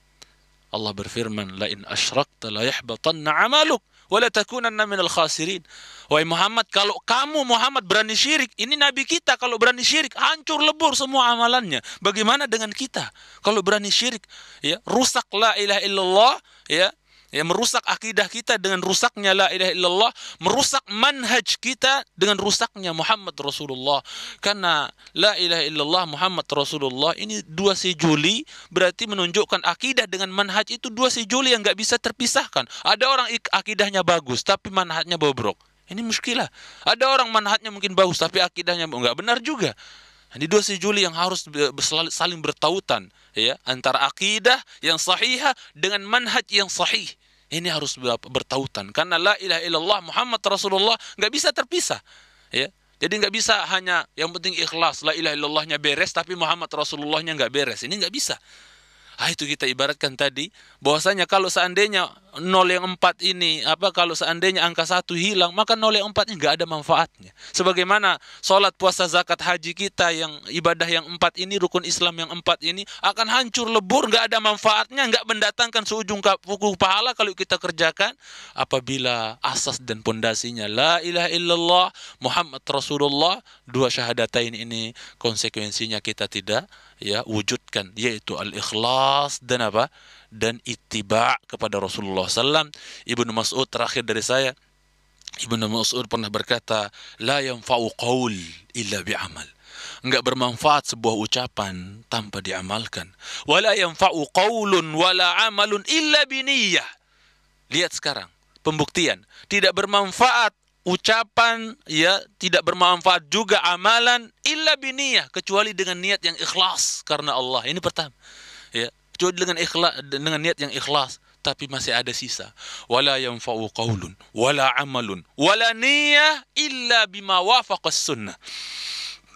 Allah berfirman, la in asyrakta la yahbatanna amaluk wa la takunanna minal khasirin. Wahai Muhammad, kalau kamu Muhammad berani syirik, ini nabi kita kalau berani syirik hancur lebur semua amalannya. Bagaimana dengan kita kalau berani syirik, ya, rusak la ilaha illallah, ya, ya, merusak akidah kita dengan rusaknya la ilaha illallah, merusak manhaj kita dengan rusaknya Muhammad Rasulullah. Karena la ilaha illallah Muhammad Rasulullah ini 2 sejoli, berarti menunjukkan akidah dengan manhaj itu 2 sejoli yang nggak bisa terpisahkan. Ada orang akidahnya bagus tapi manhajnya bobrok, ini muskilah. Ada orang manhajnya mungkin bagus tapi akidahnya nggak benar juga. Ini 2 sejoli yang harus saling bertautan, ya, antara akidah yang sahihah dengan manhaj yang sahih, Ini harus bertautan. Karena la ilaha illallah Muhammad Rasulullah nggak bisa terpisah. Ya. Jadi nggak bisa hanya yang penting ikhlas, la ilaha illallahnya beres, tapi Muhammad Rasulullahnya nggak beres. Ini nggak bisa. Itu kita ibaratkan tadi, bahwasanya kalau seandainya 0 yang 4 ini, kalau seandainya angka 1 hilang, maka 0 yang 4 ini nggak ada manfaatnya. Sebagaimana sholat, puasa, zakat, haji kita yang ibadah yang 4 ini, rukun Islam yang 4 ini, akan hancur lebur, nggak ada manfaatnya, nggak mendatangkan seujung kuku pahala kalau kita kerjakan, apabila asas dan pondasinya la ilaha illallah Muhammad Rasulullah, dua syahadatain ini konsekuensinya kita tidak wujudkan, yaitu al-ikhlas dan dan ittiba kepada Rasulullah SAW. Ibnu Mas'ud, terakhir dari saya, Ibnu Mas'ud pernah berkata, la yanfa'u qaul illa bi'amal. Enggak bermanfaat sebuah ucapan tanpa diamalkan. Wala yanfa'u qaulun wala amalun illa biniyah. Lihat sekarang pembuktian, tidak bermanfaat ucapan, tidak bermanfaat juga amalan illa biniyah, kecuali dengan niat yang ikhlas karena Allah. Ini pertama, kecuali dengan ikhlas, dengan niat yang ikhlas. Tapi masih ada sisa. Wala yanfa'u qaulun wala amalun wala niyah illa bima wafaqas sunnah.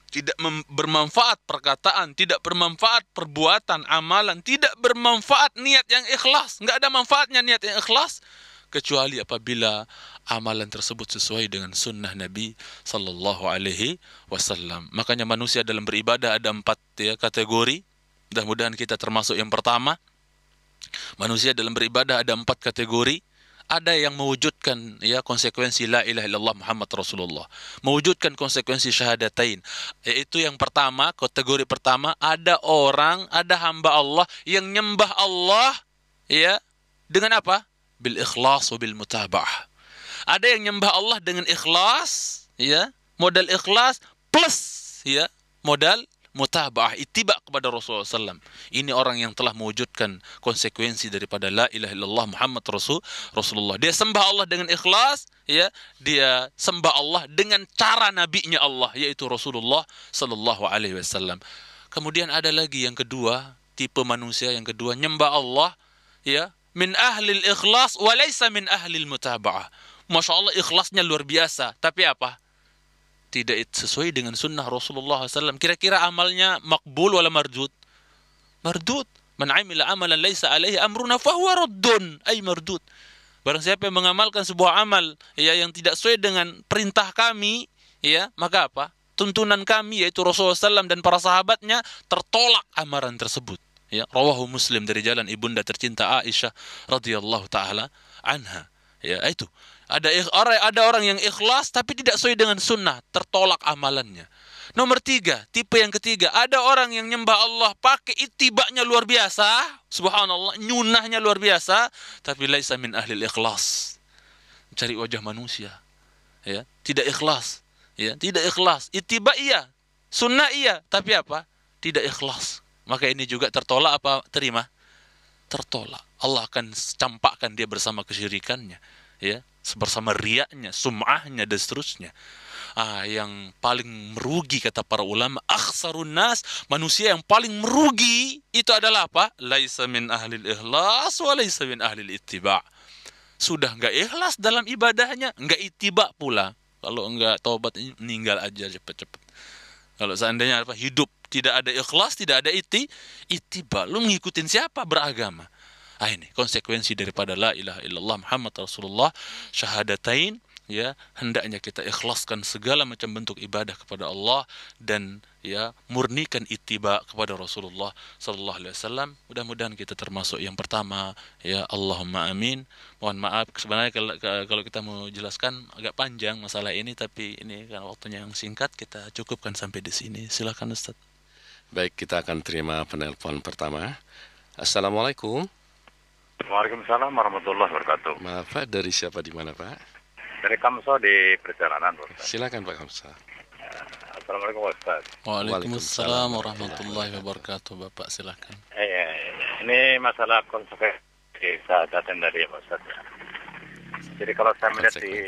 Tidak bermanfaat perkataan, tidak bermanfaat perbuatan, amalan, tidak bermanfaat niat yang ikhlas. Enggak ada manfaatnya niat yang ikhlas kecuali apabila amalan tersebut sesuai dengan sunnah Nabi Sallallahu Alaihi Wasallam. Makanya manusia dalam beribadah ada 4 kategori. Mudah-mudahan kita termasuk yang pertama. Manusia dalam beribadah ada 4 kategori. Ada yang mewujudkan konsekuensi la ilaha illallah Muhammad Rasulullah, mewujudkan konsekuensi syahadatain. Yaitu yang pertama, kategori pertama, ada hamba Allah yang nyembah Allah dengan apa? Bil ikhlas wa bil mutaba'ah. Ada yang nyembah Allah dengan ikhlas, modal ikhlas plus modal mutaba'ah, ittiba kepada Rasulullah SAW. Ini orang yang telah mewujudkan konsekuensi daripada la ilaha illallah Muhammad Rasulullah. Dia sembah Allah dengan ikhlas, dia sembah Allah dengan cara nabinya Allah, yaitu Rasulullah sallallahu alaihi wasallam. Kemudian ada lagi yang kedua, tipe manusia yang kedua, nyembah Allah min ahlil ikhlas wa laysa min ahlil mutaba'ah. Masya Allah, ikhlasnya luar biasa, tapi apa? Tidak sesuai dengan sunnah Rasulullah SAW. Kira-kira amalnya makbul wala mardud? Mardud. Man amila amalan laysa alaihi amruna fahuwa raddun, ay mardud. Barang siapa yang mengamalkan sebuah amal yang tidak sesuai dengan perintah kami, maka apa? Tuntunan kami, yaitu Rasulullah SAW dan para sahabatnya, tertolak amalan tersebut. Rawahu Muslim dari jalan ibunda tercinta Aisyah radhiyallahu taala anha. Itu ada orang yang ikhlas tapi tidak sesuai dengan sunnah, tertolak amalannya. Nomor 3, tipe yang ketiga, ada orang yang nyembah Allah pakai itibanya luar biasa, subhanallah, nyunahnya luar biasa, tapi laisa min ahlil ikhlas, cari wajah manusia, tidak ikhlas, tidak ikhlas, itiba iya, sunnah iya, tapi apa? Tidak ikhlas. Maka ini juga tertolak apa terima? Tertolak. Allah akan campakkan dia bersama kesyirikannya, bersama riaknya, sum'ahnya dan seterusnya. Yang paling merugi kata para ulama, akhsarun nas, manusia yang paling merugi itu adalah apa? Laisa min ahlil ikhlas wa laisa min ahlil ittiba'. Sudah enggak ikhlas dalam ibadahnya, enggak ittiba pula. Kalau enggak taubat, meninggal aja cepat-cepat. Kalau seandainya hidup tidak ada ikhlas, tidak ada ittiba, lu ngikutin siapa beragama? Ini konsekuensi daripada la ilaha illallah Muhammad Rasulullah, syahadatain, hendaknya kita ikhlaskan segala macam bentuk ibadah kepada Allah dan murnikan ittiba kepada Rasulullah sallallahu alaihi wasallam. Mudah-mudahan kita termasuk yang pertama, Allahumma amin. Mohon maaf sebenarnya kalau kita mau jelaskan agak panjang masalah ini, tapi ini kan waktunya yang singkat, kita cukupkan sampai di sini. Silakan Ustaz. Baik, kita akan terima penelpon pertama. Assalamualaikum. Waalaikumsalam warahmatullahi wabarakatuh. Maaf Pak, dari siapa di mana Pak? Dari Kamso di perjalanan, Pak. Silakan Pak Kamso. Assalamualaikum Ustaz. Waalaikumsalam warahmatullahi wabarakatuh. Bapak silakan. Ini masalah konsekuensi syahadatain dari Ustaz. Jadi kalau saya melihat di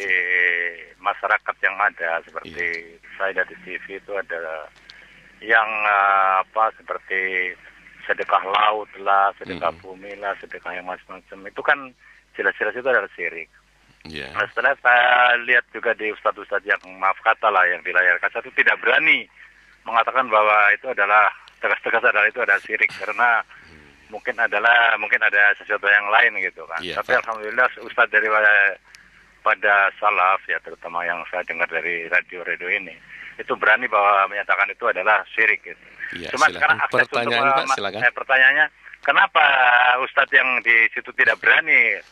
masyarakat yang ada seperti saya di TV itu ada yang seperti sedekah laut lah, sedekah bumi lah, sedekah yang macam-macam. Itu kan jelas-jelas itu adalah syirik. Ya. Nah, setelah saya lihat juga di ustadz-ustadz yang maaf kata lah yang di layar kaca itu tidak berani mengatakan bahwa itu adalah tegas-tegas adalah itu adalah syirik karena mungkin ada sesuatu yang lain gitu kan. Iya, Tapi Pak. alhamdulillah ustadz dari pada salaf ya terutama yang saya dengar dari radio ini itu berani bahwa menyatakan itu adalah syirik gitu. Iya, Cuma silakan. sekarang akses Pertanyaan, untuk Pak, silakan. pertanyaannya kenapa ustadz yang di situ tidak berani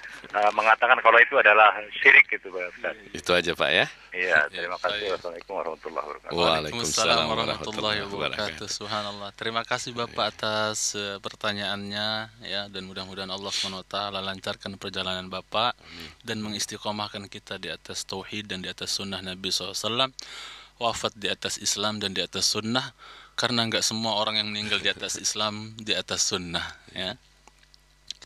mengatakan kalau itu adalah syirik gitu Pak Ustadz. Itu aja, Pak ya. Iya, terima Ya, kasih. baik. Wassalamualaikum warahmatullahi wabarakatuh. Waalaikumsalam warahmatullahi wabarakatuh. Subhanallah. Terima kasih Bapak atas pertanyaannya ya, dan mudah-mudahan Allah SWT lancarkan perjalanan Bapak dan mengistiqomahkan kita di atas tauhid dan di atas sunnah Nabi SAW, wafat di atas Islam dan di atas sunnah, karena nggak semua orang yang meninggal di atas Islam di atas sunnah ya.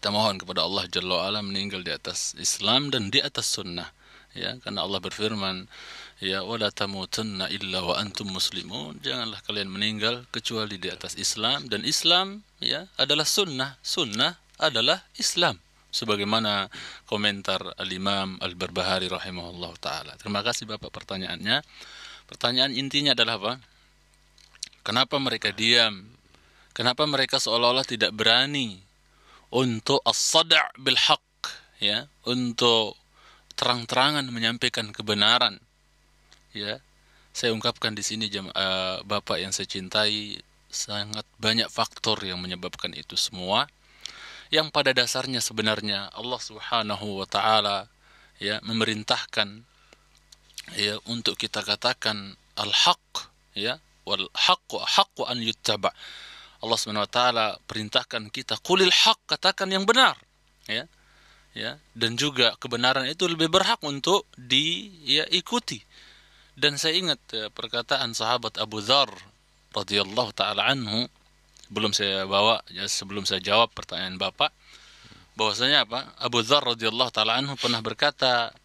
Kita mohon kepada Allah Jalla wa'ala meninggal di atas Islam dan di atas sunnah ya, karena Allah berfirman ya, wala tamutunna illa wa antum muslimun, janganlah kalian meninggal kecuali di atas Islam, dan Islam ya adalah sunnah, sunnah adalah Islam, sebagaimana komentar Al-Imam Al-Barbahari rahimahullah ta'ala. Terima kasih Bapak pertanyaannya. Pertanyaan intinya adalah apa? Kenapa mereka diam? Kenapa mereka seolah-olah tidak berani untuk as-sada' bil haqq ya, untuk terang-terangan menyampaikan kebenaran ya. Saya ungkapkan di sini Bapak yang saya cintai, sangat banyak faktor yang menyebabkan itu semua, yang pada dasarnya sebenarnya Allah Subhanahu wa taala ya memerintahkan ya untuk kita katakan al-haq ya, wal haqqu an yuttaba. Allah Subhanahu wa taala perintahkan kita qulil haq, katakan yang benar ya. Ya, dan juga kebenaran itu lebih berhak untuk diikuti. Dan saya ingat perkataan sahabat Abu Dzar radhiyallahu taala anhu, sebelum saya jawab pertanyaan Bapak, bahwasanya apa? Abu Dzar radhiyallahu taala anhu pernah berkata,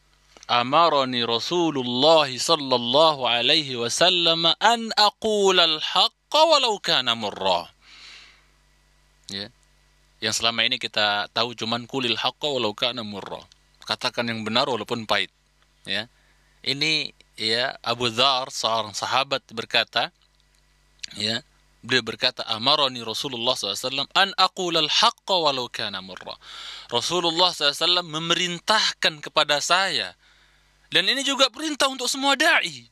amarani Rasulullah sallallahu alaihi wasallam an aqula al-haqqa walau kana murra. Ya. Yang selama ini kita tahu cuman kulil haqqa walau kana murra. Katakan yang benar walaupun pahit. Ya. Ini ya Abu Dzar seorang sahabat berkata, ya, beliau berkata amarani Rasulullah SAW an aqula al-haqqa walau kana murra. Rasulullah SAW memerintahkan kepada saya, dan ini juga perintah untuk semua dai,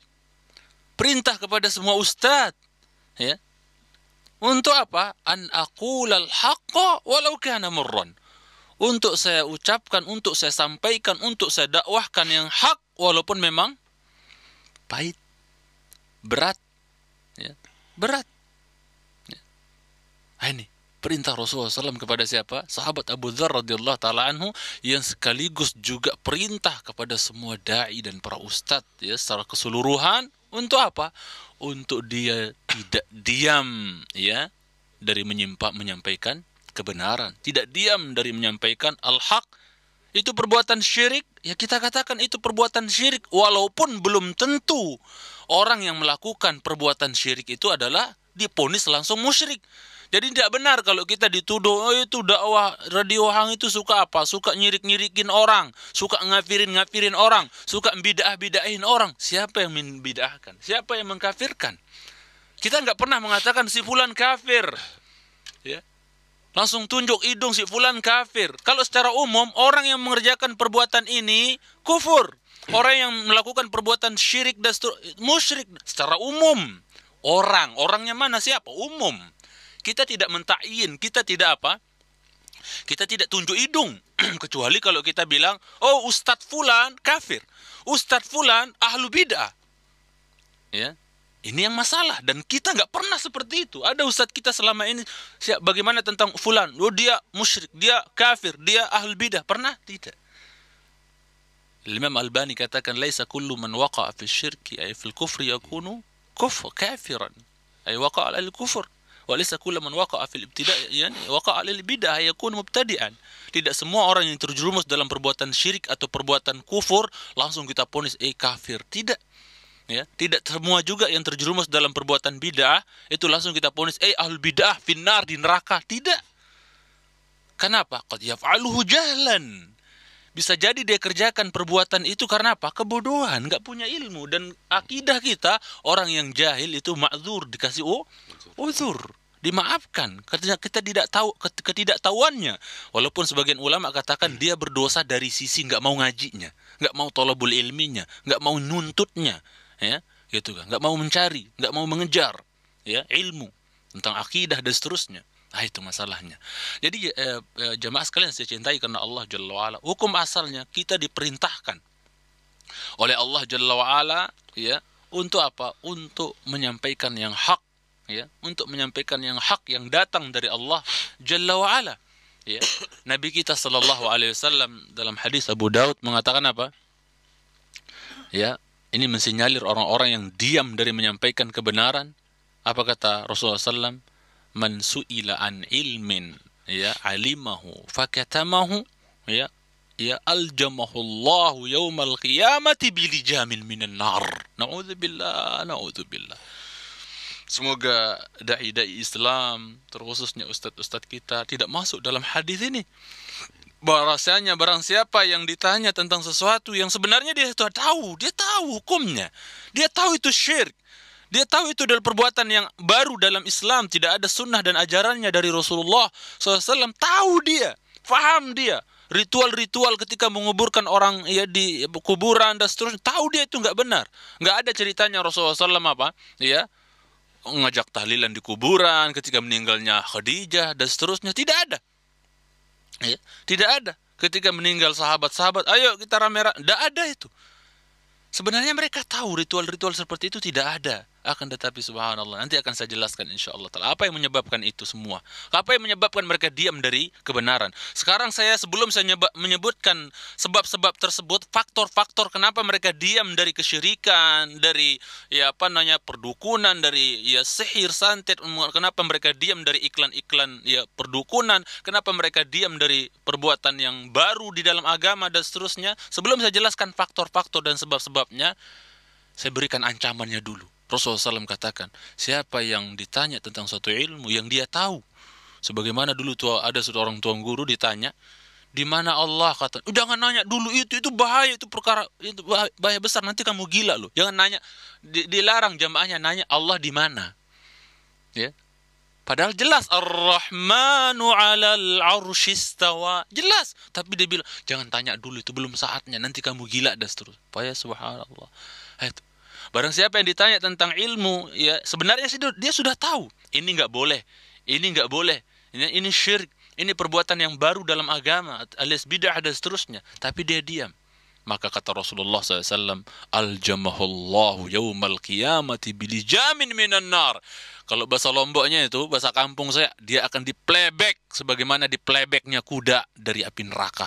perintah kepada semua ustadz ya. Untuk apa? An aqulal haqqa walau kana murran. Untuk saya ucapkan, untuk saya sampaikan, untuk saya dakwahkan yang hak walaupun memang pahit, berat ya, berat ya. Ini perintah Rasulullah SAW kepada siapa? Sahabat Abu Dzar radhiyallahu taala anhu, yang sekaligus juga perintah kepada semua dai dan para ustadz ya secara keseluruhan. Untuk apa? Untuk dia tidak diam ya dari menyampaikan kebenaran, tidak diam dari menyampaikan al-haq. Itu perbuatan syirik, ya kita katakan itu perbuatan syirik, walaupun belum tentu orang yang melakukan perbuatan syirik itu adalah diponis langsung musyrik. Jadi tidak benar kalau kita dituduh, oh itu dakwah Radio Hang itu suka apa? Suka nyirik-nyirikin orang, suka ngafirin orang, suka bidah-bidahin orang. Siapa yang membidahkan? Siapa yang mengkafirkan? Kita nggak pernah mengatakan si fulan kafir. Ya. Langsung tunjuk hidung si fulan kafir. Kalau secara umum orang yang mengerjakan perbuatan ini kufur. Orang yang melakukan perbuatan syirik dan musyrik secara umum. Orangnya mana, siapa? Umum. Kita tidak mentakyin, kita tidak apa? Kita tidak tunjuk hidung. Kecuali kalau kita bilang, oh Ustadz Fulan kafir, Ustadz Fulan ahlu bid'ah. Ya, ini yang masalah. Dan kita nggak pernah seperti itu. Ada Ustadz kita selama ini, bagaimana tentang Fulan? Oh dia musyrik, dia kafir, dia ahlu bid'ah. Pernah? Tidak. Imam Albani katakan, laisa kullu man waqa'a fi syirki ay fil kufri yakunu kafiran. Ay waqa'a al-kufr. Walaysa kullu man waqa'a fil ibtida' yani waqa'a lil bid'ah yakun mubtadi'an. Tidak semua orang yang terjerumus dalam perbuatan syirik atau perbuatan kufur langsung kita ponis kafir. Tidak. Ya, tidak semua juga yang terjerumus dalam perbuatan bid'ah itu langsung kita ponis ahlul bid'ah finnar, di neraka. Tidak. Kenapa? Qad yaf'aluhu jahlan. Bisa jadi dia kerjakan perbuatan itu karena apa? Kebodohan, nggak punya ilmu. Dan akidah kita, orang yang jahil itu ma'dzur, dikasih uzur, dimaafkan. Kita tidak tahu ketidaktahuannya. Walaupun sebagian ulama katakan dia berdosa dari sisi nggak mau ngajinya, nggak mau thalabul ilminya, nggak mau nuntutnya, ya, gitu kan? Nggak mau mencari, nggak mau mengejar, ya, ilmu tentang akidah dan seterusnya. Nah, itu masalahnya. Jadi jamaah sekalian saya cintai karena Allah Jalla wa'ala, hukum asalnya kita diperintahkan oleh Allah Jalla wa'ala, ya, untuk apa? Untuk menyampaikan yang hak, ya, untuk menyampaikan yang hak yang datang dari Allah Jalla wa'ala, ya. Nabi kita sallallahu alaihi wasallam dalam hadis Abu Daud mengatakan apa? Ya, ini mensinyalir orang-orang yang diam dari menyampaikan kebenaran. Apa kata Rasulullah SAW? Man su'ila an ilmin, ya, alimahu fakatamahu, ya, ya, aljamahu Allahu yaumal qiyamati bilijamin minan nar. Na'udzubillah, na'udzubillah. Semoga dai-dai Islam, terkhususnya ustadz-ustadz kita, tidak masuk dalam hadis ini. Bahasanya barang siapa yang ditanya tentang sesuatu yang sebenarnya dia tahu hukumnya, dia tahu itu syirik, dia tahu itu adalah perbuatan yang baru dalam Islam, tidak ada sunnah dan ajarannya dari Rasulullah SAW. Tahu dia, faham dia, ritual-ritual ketika menguburkan orang, ya, di kuburan dan seterusnya, tahu dia itu nggak benar. Nggak ada ceritanya Rasulullah SAW apa, ya, ngajak tahlilan di kuburan ketika meninggalnya Khadijah dan seterusnya, tidak ada. Ya, tidak ada. Ketika meninggal sahabat-sahabat, ayo kita rame-rame, tidak ada itu. Sebenarnya mereka tahu ritual-ritual seperti itu tidak ada. Akan tetapi subhanallah, nanti akan saya jelaskan insyaAllah ta'ala apa yang menyebabkan itu semua. Apa yang menyebabkan mereka diam dari kebenaran. Sekarang sebelum saya menyebutkan sebab-sebab tersebut, faktor-faktor kenapa mereka diam dari kesyirikan, dari, ya, apa namanya, perdukunan, dari, ya, sihir, santet, kenapa mereka diam dari iklan-iklan, ya, perdukunan, kenapa mereka diam dari perbuatan yang baru di dalam agama dan seterusnya. Sebelum saya jelaskan faktor-faktor dan sebab-sebabnya, saya berikan ancamannya dulu. Rasulullah SAW katakan, siapa yang ditanya tentang suatu ilmu yang dia tahu, sebagaimana dulu ada seorang tuan guru ditanya, di mana Allah, kata, jangan nanya dulu itu bahaya, itu perkara, itu bahaya besar, nanti kamu gila loh. Jangan nanya, dilarang jamaahnya nanya Allah di mana, ya. Padahal jelas Ar-Rahmanu 'alal 'arsy istawa, jelas, tapi dia bilang jangan tanya dulu, itu belum saatnya, nanti kamu gila dan seterusnya. Ya subhanallah. Itu. Barang siapa yang ditanya tentang ilmu, ya, sebenarnya sih dia sudah tahu. Ini nggak boleh, ini nggak boleh, ini syirik, ini perbuatan yang baru dalam agama, alias bid'ah dan seterusnya. Tapi dia diam. Maka kata Rasulullah SAW, Aljamahullahu yaumal qiyamati bilijamin minan nar. Kalau bahasa Lomboknya itu, bahasa kampung saya, dia akan diplebek sebagaimana diplebeknya kuda dari api neraka.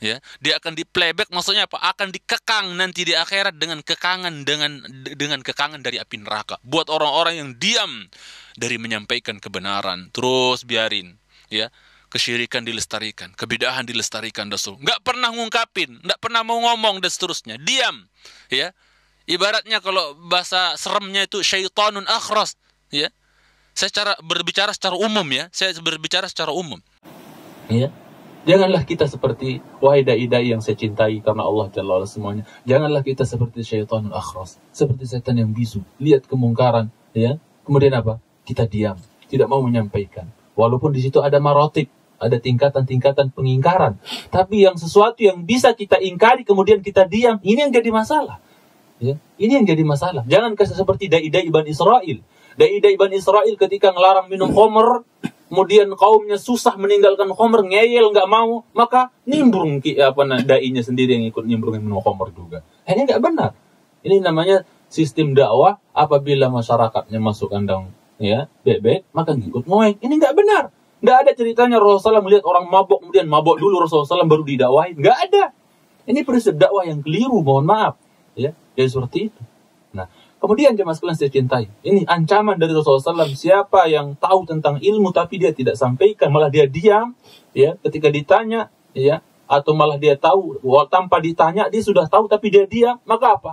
Ya, dia akan diplebek, maksudnya apa? Akan dikekang nanti di akhirat dengan kekangan, dengan kekangan dari api neraka. Buat orang-orang yang diam dari menyampaikan kebenaran, terus biarin, ya, kesyirikan dilestarikan, kebidahan dilestarikan, nggak pernah ngungkapin, nggak pernah mau ngomong dan seterusnya, diam, ya. Ibaratnya kalau bahasa seremnya itu syaitanun akhras, ya. Saya berbicara secara umum, ya. Saya berbicara secara umum, ya. Janganlah kita seperti, wahai dai-dai yang saya cintai karena Allah Jalla wa'ala semuanya, janganlah kita seperti syaitanul akhras, seperti setan yang bisu, lihat kemungkaran, ya, kemudian apa? Kita diam, tidak mau menyampaikan. Walaupun di situ ada marotib, ada tingkatan-tingkatan pengingkaran, tapi yang sesuatu yang bisa kita ingkari kemudian kita diam, ini yang jadi masalah, ya. Ini yang jadi masalah. Jangan seperti dai-dai Bani Israel. Dai-dai Bani Israel ketika ngelarang minum khamr, kemudian kaumnya susah meninggalkan khamr, ngeyel, nggak mau, maka nimbrung dai-nya sendiri yang ikut nimbrung minum khamr juga. Ini nggak benar. Ini namanya sistem dakwah. Apabila masyarakatnya masuk kandang, ya, bebek, maka ngikut ngoek. Ini nggak benar. Nggak ada ceritanya Rasulullah melihat orang mabok kemudian mabok dulu Rasulullah baru didakwahin. Nggak ada. Ini prinsip dakwah yang keliru, mohon maaf, ya, jadi seperti itu. Nah, kemudian jemaah sekalian saya cintai, ini ancaman dari Rasulullah SAW. Siapa yang tahu tentang ilmu tapi dia tidak sampaikan, malah dia diam, ya, ketika ditanya, ya, atau malah dia tahu tanpa ditanya dia sudah tahu tapi dia diam, maka apa?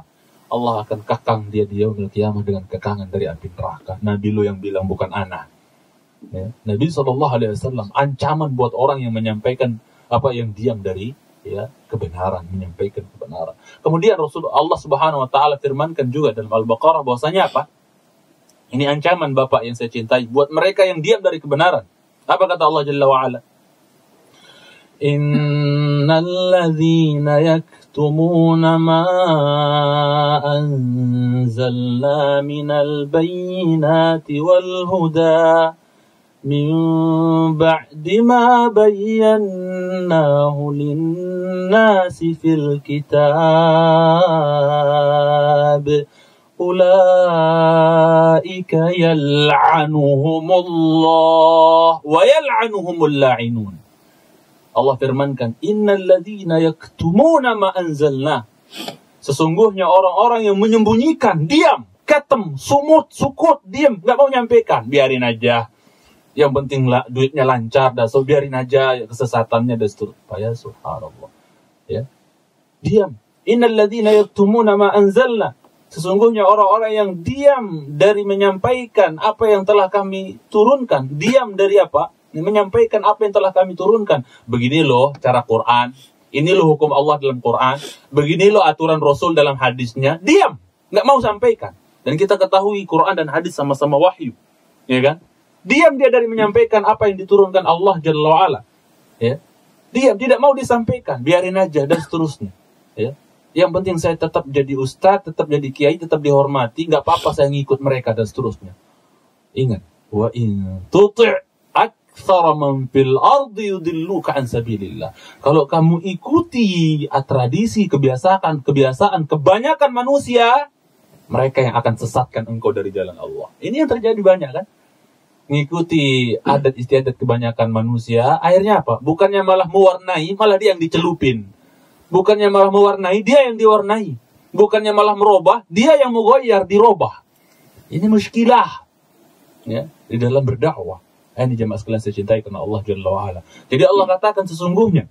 Allah akan kakang dia di yaumil qiyamah dengan kekangan dari api neraka. Nabi lo yang bilang, bukan ana. Ya. Nabi SAW ancaman buat orang yang menyampaikan apa, yang diam dari ya, kebenaran, menyampaikan kebenaran. Kemudian Allah Subhanahu wa taala firmankan juga dalam Al-Baqarah bahwasanya apa? Ini ancaman Bapak yang saya cintai buat mereka yang diam dari kebenaran. Apa kata Allah Jalla wa Ala? Innal ladzina yaktumuna ma anzalna minal bayyinati wal huda min ba'di ma bayyanahu lin-nasi fil kitab ulaika yal'anuhumullah wa yal'anuhumul la'inun. Allah firmankan, innal ladzina yaktumuna ma anzalna. Sesungguhnya orang-orang yang menyembunyikan, diam, ketem, sukut, diam, enggak mau nyampaikan, biarin aja. Yang penting duitnya lancar, dan so biarin aja kesesatannya dan seterusnya. Ya subhanallah. Ya. Diam. Innal ladzina yaktumuna ma anzalna. Sesungguhnya orang-orang yang diam dari menyampaikan apa yang telah kami turunkan. Diam dari apa? Menyampaikan apa yang telah kami turunkan. Begini loh cara Quran. Ini loh hukum Allah dalam Quran. Begini loh aturan Rasul dalam hadisnya. Diam. Nggak mau sampaikan. Dan kita ketahui Quran dan hadis sama-sama wahyu. Ya kan? Diam dia dari menyampaikan apa yang diturunkan Allah Jalla wa'ala. Ya. Diam. Tidak mau disampaikan. Biarin aja dan seterusnya. Ya. Yang penting saya tetap jadi ustadz, tetap jadi kiai, tetap dihormati. Nggak apa-apa saya ngikut mereka dan seterusnya. Ingat. Wa in tuti' aktsara man fil ardi yudilluka an sabilillah. Kalau kamu ikuti tradisi, kebiasaan kebanyakan manusia, mereka yang akan sesatkan engkau dari jalan Allah. Ini yang terjadi banyak kan? Mengikuti adat istiadat kebanyakan manusia, akhirnya apa? Bukannya malah mewarnai, malah dia yang dicelupin. Bukannya malah mewarnai, dia yang diwarnai. Bukannya malah merubah, dia yang menggoyar, dirubah. Ini muskilah. Ya, di dalam berdakwah. Ini jemaah sekalian saya cintai karena Allah Jalla wa'ala. Jadi Allah katakan sesungguhnya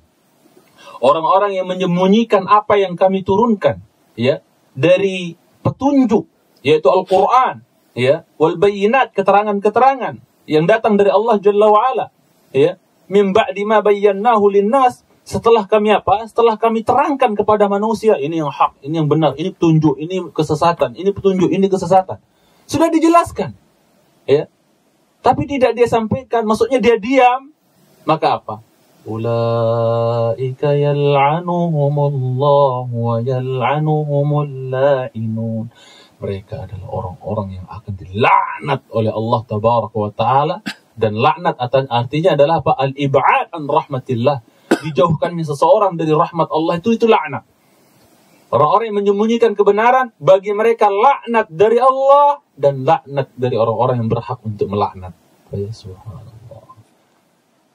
orang-orang yang menyembunyikan apa yang kami turunkan, ya, dari petunjuk, yaitu Al-Quran, ya, wal bayyinat, keterangan-keterangan yang datang dari Allah Jalla wa'ala, ya, min ba'di ma bayyanahu linnas, setelah kami apa? Setelah kami terangkan kepada manusia, ini yang hak, ini yang benar, ini petunjuk, ini kesesatan, ini petunjuk, ini kesesatan. Sudah dijelaskan, ya. Tapi tidak dia sampaikan, maksudnya dia diam. Maka apa? Ulaika yal'anuhumullah wa yal'anuhumul la'inun. Mereka adalah orang-orang yang akan dilaknat oleh Allah Tabaraka wa Ta'ala. Dan laknat artinya adalah apa? Al-ib'ad an rahmatillah. Dijauhkannya seseorang dari rahmat Allah, itu laknat. Orang-orang yang menyembunyikan kebenaran, bagi mereka laknat dari Allah dan laknat dari orang-orang yang berhak untuk melaknat. Ya subhanallah.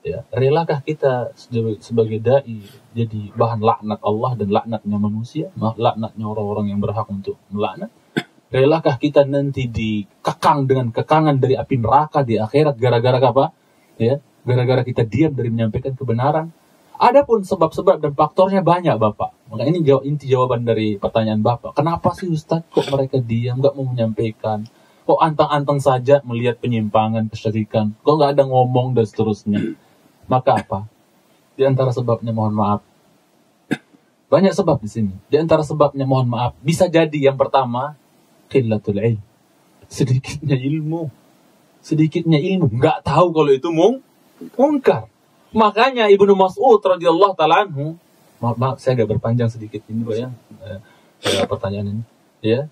Ya, relakah kita sebagai dai jadi bahan laknat Allah dan laknatnya manusia, laknatnya orang-orang yang berhak untuk melaknat? Relakah kita nanti dikekang dengan kekangan dari api neraka di akhirat gara-gara apa? Ya, gara-gara kita diam dari menyampaikan kebenaran. Adapun sebab-sebab dan faktornya banyak Bapak. Maka ini inti jawaban dari pertanyaan Bapak. Kenapa sih Ustaz kok mereka diam, nggak mau menyampaikan? Kok antang-antang saja melihat penyimpangan, kesyirikan? Kok nggak ada ngomong dan seterusnya? Maka apa? Di antara sebabnya mohon maaf. Banyak sebab di sini. Di antara sebabnya mohon maaf. Bisa jadi yang pertama, qillatul ilm. Sedikitnya ilmu. Nggak tahu kalau itu mungkar. Makanya Ibnu Mas'ud radhiyallahu ta'ala anhu, maaf saya agak berpanjang sedikit ini Pak ya, pertanyaan ini, ya.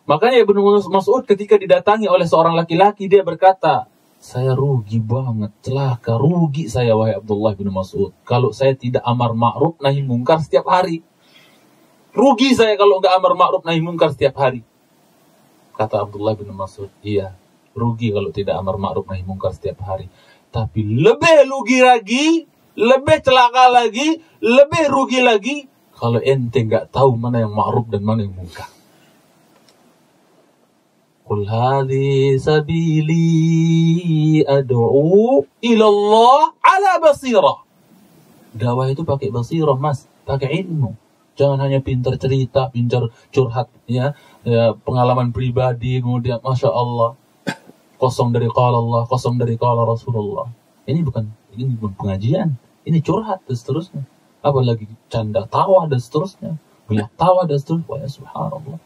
Makanya Ibnu Mas'ud ketika didatangi oleh seorang laki-laki, dia berkata, saya rugi banget, celaka, rugi saya wahai Abdullah bin Mas'ud, kalau saya tidak amar ma'ruf nahi mungkar setiap hari. Rugi saya kalau nggak amar ma'ruf nahi mungkar setiap hari. Kata Abdullah bin Mas'ud, iya, rugi kalau tidak amar ma'ruf nahi mungkar setiap hari. Tapi lebih rugi lagi, lebih celaka lagi, lebih rugi lagi kalau ente nggak tahu mana yang ma'ruf dan mana yang mungkar. Qul hadhi sabili ad'u ila Allah ala basirah. Dakwah itu pakai basirah, Mas, pakai ilmu. Jangan hanya pintar cerita, pintar curhat, ya, pengalaman pribadi, kemudian Masya Allah. Kosong dari qala Allah, kosong dari qala Rasulullah. Ini bukan pengajian, ini curhat dan seterusnya. apalagi canda tawa dan seterusnya, banyak tawa dan seterusnya. Wah, ya subhanallah.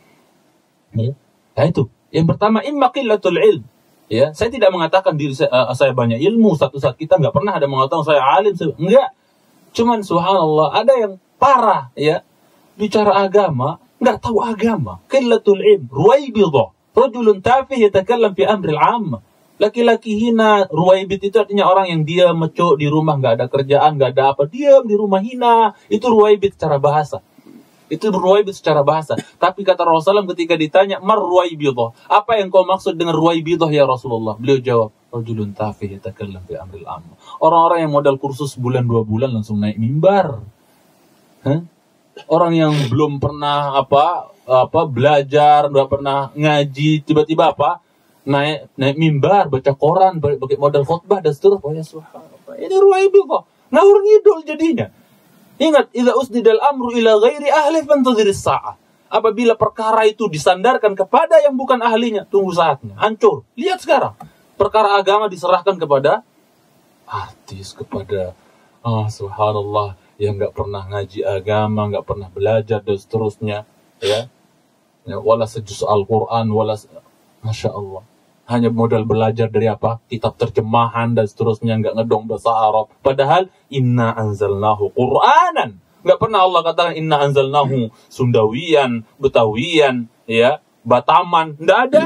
Ya. Nah itu, yang pertama imma qillatul ilm. Ya, saya tidak mengatakan diri saya banyak ilmu. Satu saat kita nggak pernah ada mengatakan saya alim. Enggak. Cuman subhanallah ada yang parah ya, bicara agama nggak tahu agama. Qillatul ilm, ruwaibidah, rajulun tafih yatakallam fi amril 'ammah. Laki-laki hina, ruwaibid itu artinya orang yang diam, mecuk di rumah, nggak ada kerjaan, nggak ada apa, diam di rumah hina. Itu ruwaibid secara bahasa. Itu ruwaibid secara bahasa. Tapi kata Rasulullah ketika ditanya, mar ruwaibidah, apa yang kau maksud dengan ruwaibidah ya Rasulullah? Beliau jawab, rajulun tafih yatakallam fi amril 'ammah. Orang-orang yang modal kursus bulan 2 bulan langsung naik mimbar. Orang yang belum pernah belajar, nggak pernah ngaji, tiba-tiba naik mimbar, baca koran, pakai modal khutbah dan seterusnya. Oh ya subhanallah. Ini ruwaibidah. Ngawur ngidul jadinya. Ingat, idza usnidal amru ila ghairi ahli fantadhiris sa'ah. Apabila perkara itu disandarkan kepada yang bukan ahlinya, tunggu saatnya, hancur. Lihat sekarang, perkara agama diserahkan kepada artis, kepada subhanallah, yang nggak pernah ngaji agama, nggak pernah belajar dan seterusnya, ya wala sejuz Al-Quran, masya Allah, hanya modal belajar dari kitab terjemahan dan seterusnya, nggak ngedong bahasa Arab. Padahal inna anzalnahu Qur'anan, nggak pernah Allah katakan inna anzalnahu Sundawiyan, Betawiyan, ya Bataman, nggak ada.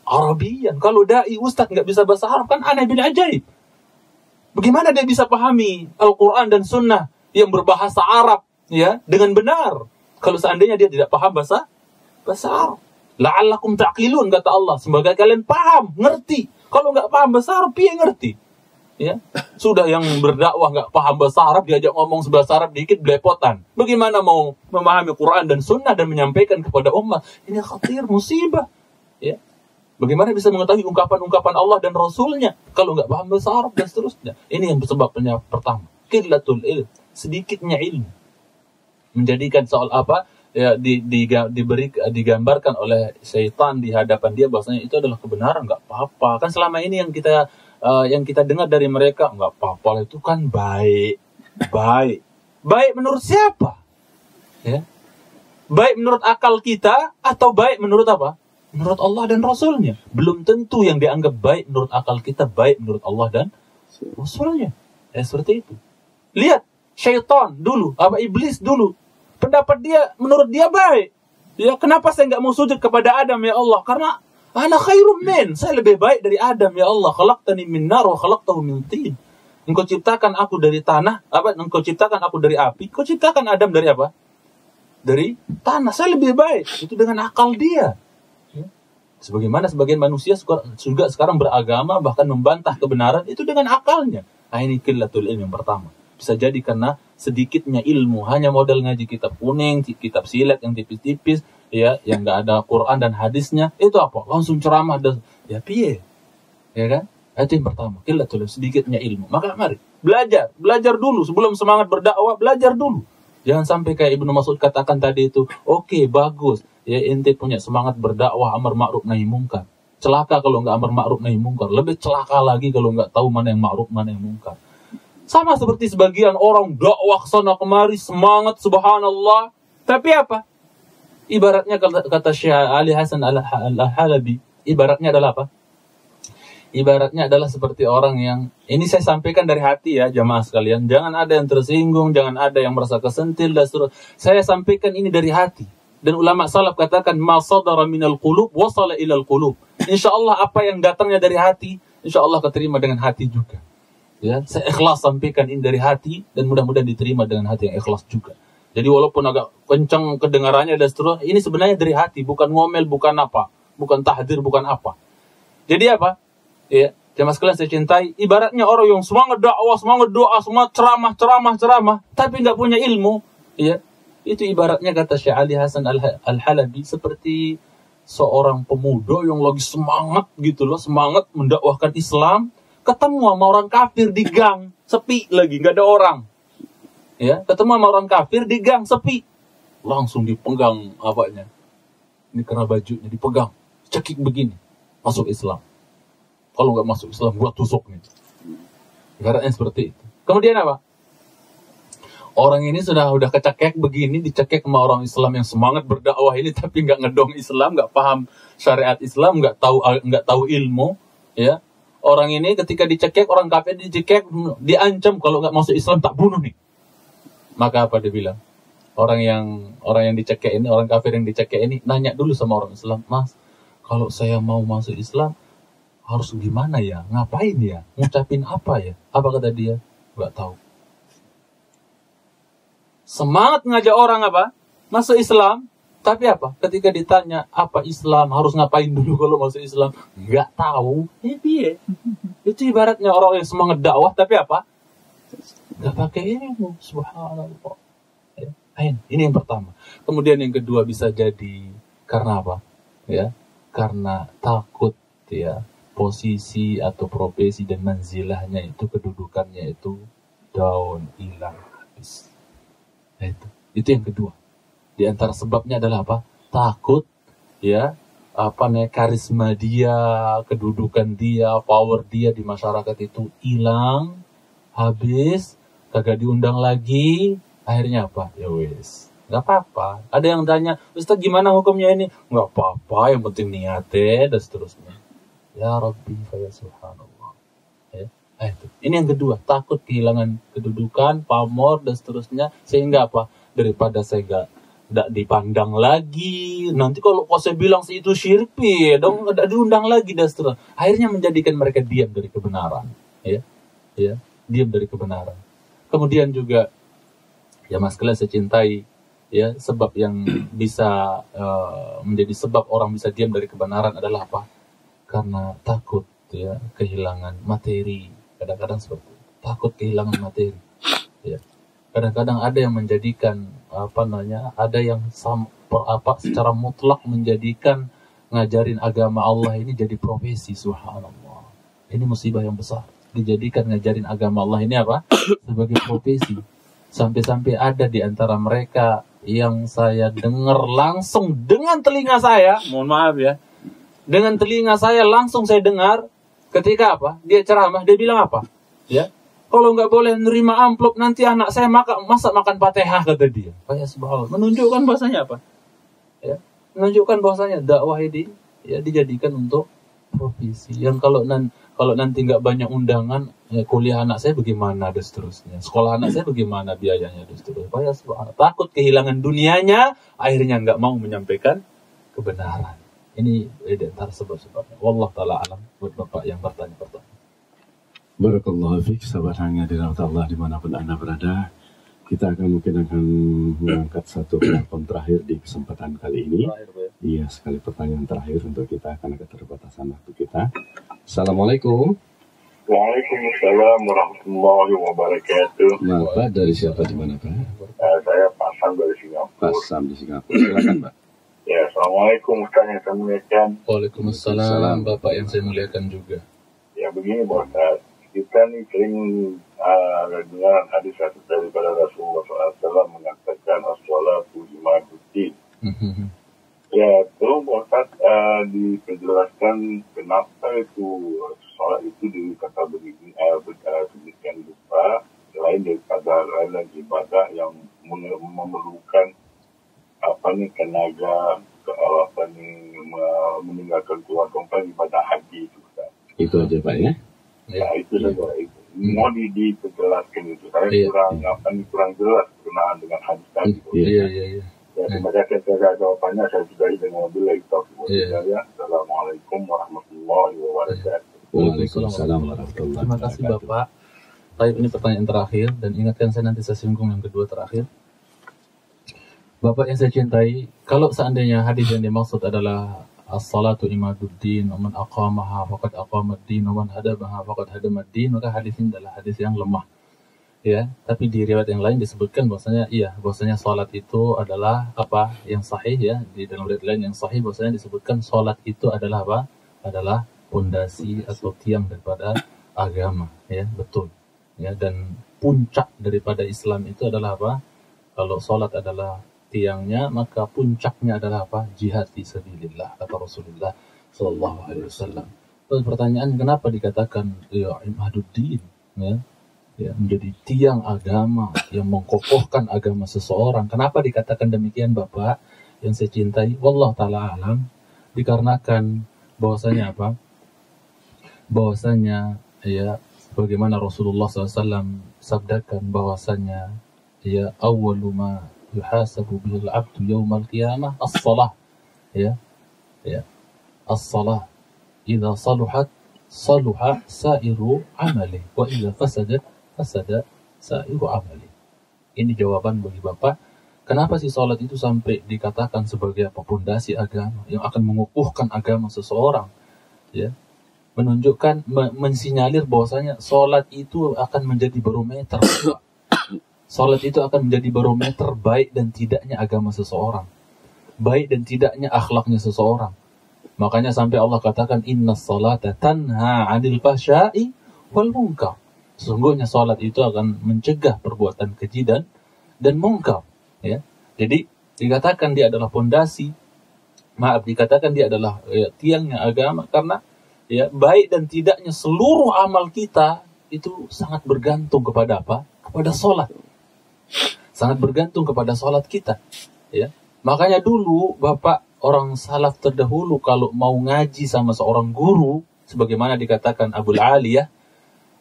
Arabian. Kalau dai ustaz nggak bisa bahasa Arab, kan aneh bin ajaib. Bagaimana dia bisa pahami Al-Quran dan Sunnah yang berbahasa Arab ya dengan benar kalau seandainya dia tidak paham bahasa Arab? La'allakum ta'qilun, kata Allah, semoga kalian paham, ngerti. Kalau nggak paham bahasa Arab, piye ngerti? Ya, sudah yang berdakwah nggak paham bahasa Arab, diajak ngomong bahasa Arab dikit belepotan. Bagaimana mau memahami Quran dan Sunnah dan menyampaikan kepada umat? Ini khatir, musibah. Ya, bagaimana bisa mengetahui ungkapan-ungkapan Allah dan Rasulnya kalau nggak paham bahasa Arab dan seterusnya? Ini yang sebabnya pertama. Qillatul ilm, sedikitnya ilmu, menjadikan soal ya digambarkan oleh syaitan di hadapan dia bahwasanya itu adalah kebenaran, nggak apa-apa. Kan selama ini yang kita dengar dari mereka, nggak apa-apa, itu kan baik menurut siapa? Ya, baik menurut akal kita atau baik menurut apa? Menurut Allah dan Rasulnya. Belum tentu yang dianggap baik menurut akal kita baik menurut Allah dan Rasulnya. Ya seperti itu. Lihat syaitan dulu, iblis dulu. Pendapat dia, menurut dia baik. Ya, kenapa saya nggak mau sujud kepada Adam ya Allah? Karena ana khairum min, saya lebih baik dari Adam ya Allah. Khalaqtani min nar wa khalaqtahu min tin. Engkau ciptakan aku dari tanah, engkau ciptakan aku dari api, engkau ciptakan Adam dari apa? Dari tanah. Saya lebih baik. Itu dengan akal dia. Ya. Sebagaimana sebagian manusia juga sekarang beragama bahkan membantah kebenaran itu dengan akalnya. Nah, ini qillatul ilm yang pertama. Bisa jadi karena sedikitnya ilmu, hanya modal ngaji kitab kuning, kitab silet yang tipis-tipis, ya, yang nggak ada Quran dan hadisnya, itu langsung ceramah dan ya piye, ya kan? Itu yang pertama, qillatul ilm, sedikitnya ilmu. Maka mari belajar dulu sebelum semangat berdakwah, belajar dulu. Jangan sampai kayak Ibnu Mas'ud katakan tadi itu, oke, bagus, ya ente punya semangat berdakwah amar ma'ruf nahi mungkar. Celaka kalau nggak amar ma'ruf nahi mungkar, lebih celaka lagi kalau nggak tahu mana yang ma'ruf mana yang mungkar. Sama seperti sebagian orang dakwah sana kemari semangat subhanallah, tapi apa? Ibaratnya kata Syekh Ali Hasan Al-Halabi, ibaratnya adalah apa? Ibaratnya adalah seperti orang yang, ini saya sampaikan dari hati ya jamaah sekalian, jangan ada yang tersinggung, jangan ada yang merasa kesentil dan seterusnya. Saya sampaikan ini dari hati. Dan ulama salaf katakan ma sadara minal qulub wasala ilal qulub. Insyaallah apa yang datangnya dari hati, insyaallah keterima dengan hati juga. Ya, saya ikhlas sampaikan ini dari hati dan mudah-mudahan diterima dengan hati yang ikhlas juga. Jadi walaupun agak kencang kedengarannya dan seterusnya, ini sebenarnya dari hati, bukan ngomel, bukan apa, bukan tahdir, bukan apa. Jadi apa? Ya, jamaah sekalian saya cintai, ibaratnya orang yang semangat dakwah, semangat doa, semangat ceramah, tapi nggak punya ilmu, ya. Itu ibaratnya kata Syekh Ali Hasan Al-Halabi seperti seorang pemuda yang lagi semangat gitu loh, semangat mendakwahkan Islam, ketemu sama orang kafir di gang, sepi lagi, nggak ada orang. Ya, ketemu sama orang kafir di gang, sepi. Langsung dipegang apanya. Ini kena bajunya, dipegang. Cekik begini. Masuk Islam. Kalau nggak masuk Islam, gua tusuk nih. Ibaratnya seperti itu. Kemudian apa? Orang ini udah kecekek begini, dicekek sama orang Islam yang semangat berdakwah ini, tapi nggak ngedong Islam, nggak paham syariat Islam, nggak tahu ilmu, ya. Orang ini ketika dicekek, orang kafir dicekek, diancam kalau nggak masuk Islam tak bunuh nih. Maka apa dia bilang? Orang yang dicekek ini, orang kafir yang dicekek ini, nanya dulu sama orang Islam, Mas, kalau saya mau masuk Islam harus gimana ya? Ngapain ya? Ngucapin apa ya? Apa kata dia? Nggak tahu. Semangat ngajak orang apa? Masuk Islam. Tapi apa? Ketika ditanya apa Islam, harus ngapain dulu kalau masuk Islam? Nggak tahu. Iya. Itu ibaratnya orang yang semangat dakwah, tapi apa? Nggak pakai ilmu. Subhanallah. Ya. Ini yang pertama. Kemudian yang kedua bisa jadi karena apa? Ya, karena takut, ya, posisi atau profesi dan manzilahnya itu, kedudukannya itu down, hilang, habis. Nah, itu yang kedua. Di antara sebabnya adalah apa? Takut, ya, karisma dia, kedudukan dia, power dia di masyarakat itu hilang, habis, kagak diundang lagi. Akhirnya apa? Ya wes, nggak apa-apa. Ada yang tanya, Ustaz gimana hukumnya ini? Nggak apa-apa, yang penting niatnya dan seterusnya. Ya Rabbi, ya Subhanallah. Ya. Ini yang kedua, takut kehilangan kedudukan, pamor dan seterusnya, sehingga apa? Daripada saya nggak dipandang lagi, nanti kalau saya bilang itu syirik, dong nggak diundang lagi dan seterusnya. Akhirnya menjadikan mereka diam dari kebenaran, ya, diam dari kebenaran. Kemudian juga, ya mas kalian saya cintai, ya, sebab yang bisa menjadi sebab orang bisa diam dari kebenaran adalah apa? Karena takut, ya, kehilangan materi. Kadang-kadang seperti itu. Takut kehilangan materi, ya. Kadang-kadang ada yang menjadikan ada yang secara mutlak menjadikan ngajarin agama Allah ini jadi profesi. Subhanallah. Ini musibah yang besar. Dijadikan ngajarin agama Allah ini apa? Sebagai profesi. Sampai-sampai ada di antara mereka yang saya dengar langsung dengan telinga saya, mohon maaf ya, dengan telinga saya langsung saya dengar ketika apa? Dia ceramah, dia bilang apa? Ya, kalau nggak boleh nerima amplop nanti anak saya makan Fatihah, kata dia. Kayak subhanallah, menunjukkan bahasanya apa? Ya, menunjukkan bahasanya dakwah ini, ya, dijadikan untuk profesi. Yang kalau nanti nggak banyak undangan, ya, kuliah anak saya bagaimana dan seterusnya, sekolah anak saya bagaimana biayanya dan seterusnya. Kayak subhanallah, takut kehilangan dunianya, akhirnya nggak mau menyampaikan kebenaran. Ini antara sebab-sebabnya. Wallah ta'ala alam, buat Bapak yang bertanya pertama. Barakallahu fiik, sahabat hangat di rahmat Allah dimanapun Anda berada. Kita mungkin akan mengangkat satu penelpon terakhir di kesempatan kali ini. Iya, sekali pertanyaan terakhir untuk kita karena keterbatasan waktu kita. Assalamualaikum. Waalaikumsalam warahmatullahi wabarakatuh. Bapak dari siapa, di mana Pak? Saya Pak Sam dari Singapura. Pak Sam di Singapura. Silakan Pak. Ya, assalamualaikum Ustaz yang saya muliakan. Waalaikumsalam, Bapak yang saya muliakan juga. Ya begini Pak Ustaz, kita nih sering dengar hadis daripada Rasulullah SAW mengatakan as-salatu imaduddin. Ya, terus Pak Ustaz diperjelaskan kenapa itu salat itu dikata demikian lupa, selain daripada lain ibadah yang memerlukan tenaga meninggalkan keluarga ibadah haji itu. Itu aja Pak ya. Ya, itu saja itu. Mau dijelaskan itu. Saya kurang jelas berkenaan dengan hadis tadi. Iya. Ya, terima kasih atas jawabannya. Saya sudah dengan wabillahi taufiq. Assalamualaikum warahmatullahi wabarakatuh. Waalaikumsalam warahmatullahi wabarakatuh. Terima kasih Bapak. Baik, ini pertanyaan terakhir dan ingatkan saya nanti saya singgung yang kedua terakhir. Bapak yang saya cintai, kalau seandainya hadis yang dimaksud adalah as-salatu imaduddin, wa man aqamaha faqad aqamaddin, wa man hadabaha faqad hadamaddin, maka hadis ini adalah hadis yang lemah. Ya, tapi di riwayat yang lain disebutkan bahwasanya salat itu adalah apa? Yang sahih, ya. Di dalam riwayat lain yang sahih bahwasanya disebutkan salat itu adalah apa? Adalah pondasi atau tiang daripada agama, ya, betul. Ya, dan puncak daripada Islam itu adalah apa? Kalau salat adalah tiangnya, maka puncaknya adalah apa? Jihad fi sabilillah, kata Rasulullah sallallahu alaihi wasallam. Terus pertanyaan, kenapa dikatakan ya imaduddin, ya? ya, menjadi tiang agama yang mengkokohkan agama seseorang. Kenapa dikatakan demikian, Bapak yang saya cintai? Wallah ta'ala alam, dikarenakan bahwasanya apa? Bahwasanya ya, bagaimana Rasulullah SAW sabdakan bahwasanya ya, awwalu ma yuhasabu bihil abdu yawmal qiyamah as-salah, ya, ya, as-salah idza saluhat saluha sa'iru amali wa idza fasadat fasada sa'iru amali. Ini jawaban bagi Bapak, kenapa sih salat itu sampai dikatakan sebagai apa? Pondasi agama yang akan mengukuhkan agama seseorang, ya, menunjukkan, mensinyalir bahwasanya salat itu akan menjadi barometer. Salat itu akan menjadi barometer baik dan tidaknya agama seseorang, baik dan tidaknya akhlaknya seseorang. Makanya sampai Allah katakan innas salata tanha 'anil fahsya'i wal munkar. Sesungguhnya salat itu akan mencegah perbuatan keji dan munkar, ya. Jadi dikatakan dia adalah pondasi, dikatakan dia adalah ya, tiangnya agama, karena ya, baik dan tidaknya seluruh amal kita itu sangat bergantung kepada apa? Kepada salat. Sangat bergantung kepada salat kita, ya. Makanya dulu Bapak, orang salaf terdahulu kalau mau ngaji sama seorang guru, sebagaimana dikatakan Abul Aliyah,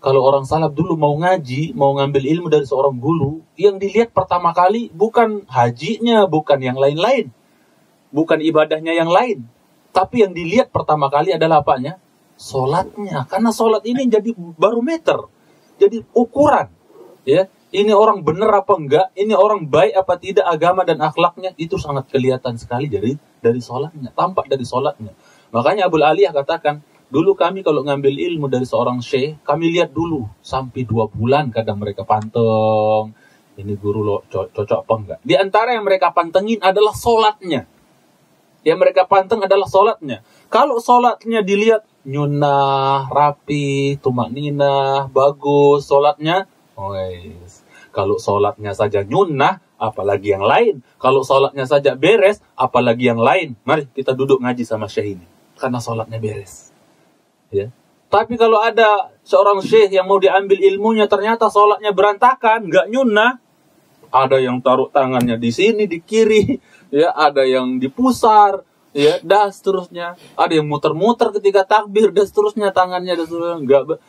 kalau orang salaf dulu mau ngaji, mau ngambil ilmu dari seorang guru, yang dilihat pertama kali bukan hajinya, bukan yang lain-lain, bukan ibadahnya yang lain, tapi yang dilihat pertama kali adalah apanya? Salatnya. Karena salat ini jadi barometer, jadi ukuran, ya. Ini orang benar apa enggak, ini orang baik apa tidak agama dan akhlaknya, itu sangat kelihatan sekali dari salatnya, tampak dari salatnya. Makanya Abul Aliyah katakan, dulu kami kalau ngambil ilmu dari seorang syekh, kami lihat dulu sampai 2 bulan kadang mereka panteng, ini guru lo cocok apa enggak. Di antara yang mereka pantengin adalah salatnya. Yang mereka panteng adalah salatnya. Kalau salatnya dilihat nyunah, rapi, tumakninah, bagus salatnya, kalau sholatnya saja nyunnah, apalagi yang lain. Kalau sholatnya saja beres, apalagi yang lain. Mari kita duduk ngaji sama syekh ini, karena sholatnya beres, ya. Tapi kalau ada seorang syekh yang mau diambil ilmunya, ternyata sholatnya berantakan, nggak nyunnah, ada yang taruh tangannya di sini, di kiri, ya, ada yang dipusar, ya, dan seterusnya. Ada yang muter-muter ketika takbir, dan seterusnya, tangannya dan seterusnya, nggak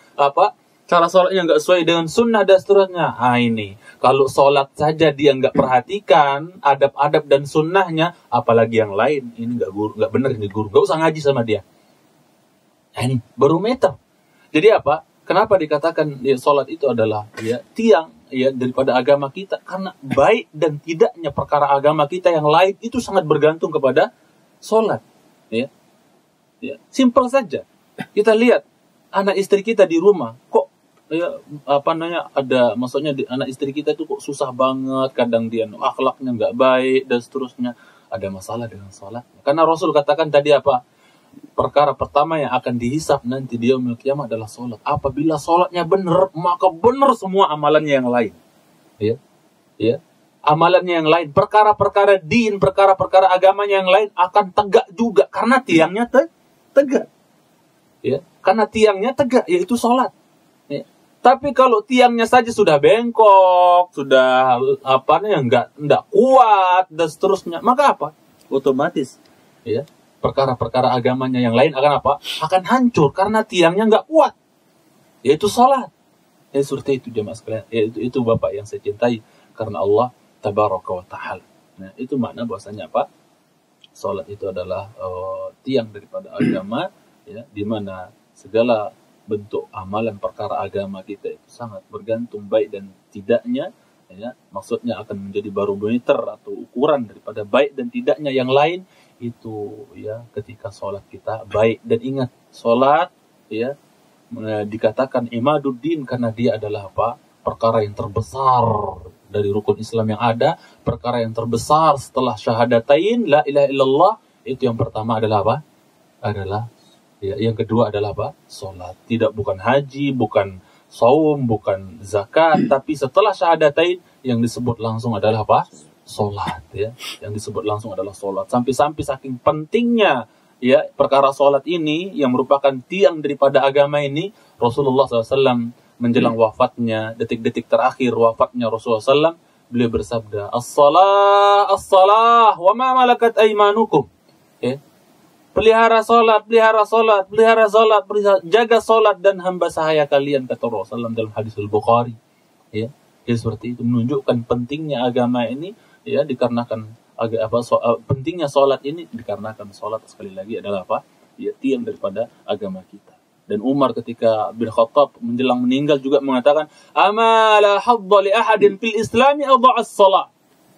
cara sholatnya nggak sesuai dengan sunnah dan seterusnya. Ini kalau sholat saja dia nggak perhatikan adab-adab dan sunnahnya, apalagi yang lain. Ini nggak benar ini guru, nggak usah ngaji sama dia. Ini barometer. Jadi apa? Kenapa dikatakan ya, sholat itu adalah ya, tiang ya daripada agama kita? Karena baik dan tidaknya perkara agama kita yang lain itu sangat bergantung kepada sholat. Ya, ya, simpel saja. Kita lihat anak istri kita di rumah, kok ya, maksudnya anak istri kita itu kok susah banget, kadang dia akhlaknya nggak baik dan seterusnya, ada masalah dengan sholat. Karena Rasul katakan tadi apa? Perkara pertama yang akan dihisab nanti di yaumil qiyamah adalah sholat. Apabila sholatnya benar, maka benar semua amalannya yang lain, ya, ya, amalannya yang lain, perkara-perkara din, perkara-perkara agamanya yang lain akan tegak juga, karena tiangnya tegak, ya, karena tiangnya tegak, yaitu sholat. Ya. Tapi kalau tiangnya saja sudah bengkok, sudah nggak kuat dan seterusnya, maka apa? Otomatis, ya, perkara-perkara agamanya yang lain akan apa? Akan hancur karena tiangnya nggak kuat, yaitu sholat. Ya seperti itu jemaah sekalian. Ya, itu Bapak yang saya cintai karena Allah Tabaraka wa Ta'ala. Nah, itu makna bahwasanya apa? Sholat itu adalah tiang daripada agama, ya, di mana segala bentuk amalan perkara agama kita itu sangat bergantung baik dan tidaknya, ya, maksudnya akan menjadi barometer atau ukuran daripada baik dan tidaknya yang lain itu, ya, ketika sholat kita baik. Dan ingat, sholat, ya, dikatakan imaduddin karena dia adalah apa? Perkara yang terbesar dari rukun Islam yang ada, perkara yang terbesar setelah syahadatain la ilaha illallah. Itu yang pertama adalah apa? Adalah, ya, yang kedua adalah apa? Sholat. Tidak, bukan haji, bukan saum, bukan zakat, tapi setelah syahadatain yang disebut langsung adalah apa? Sholat, ya. Yang disebut langsung adalah sholat. Sampai-sampai saking pentingnya, ya, perkara sholat ini yang merupakan tiang daripada agama ini, Rasulullah SAW menjelang wafatnya, detik-detik terakhir wafatnya Rasulullah SAW, beliau bersabda, as-salah, as-salah, wa ma malakat aymanukum. Ya. Pelihara salat, pelihara salat, pelihara salat, jaga salat dan hamba sahaya kalian, kata Rasulullah SAW dalam hadis Al-Bukhari. Ya. Jadi seperti itu menunjukkan pentingnya agama ini, ya, dikarenakan pentingnya salat ini dikarenakan salat sekali lagi adalah apa? Ya, tiang daripada agama kita. Dan Umar ketika bin Khattab menjelang meninggal juga mengatakan, "Ama la hadda li ahadin fil islami adha'as salat."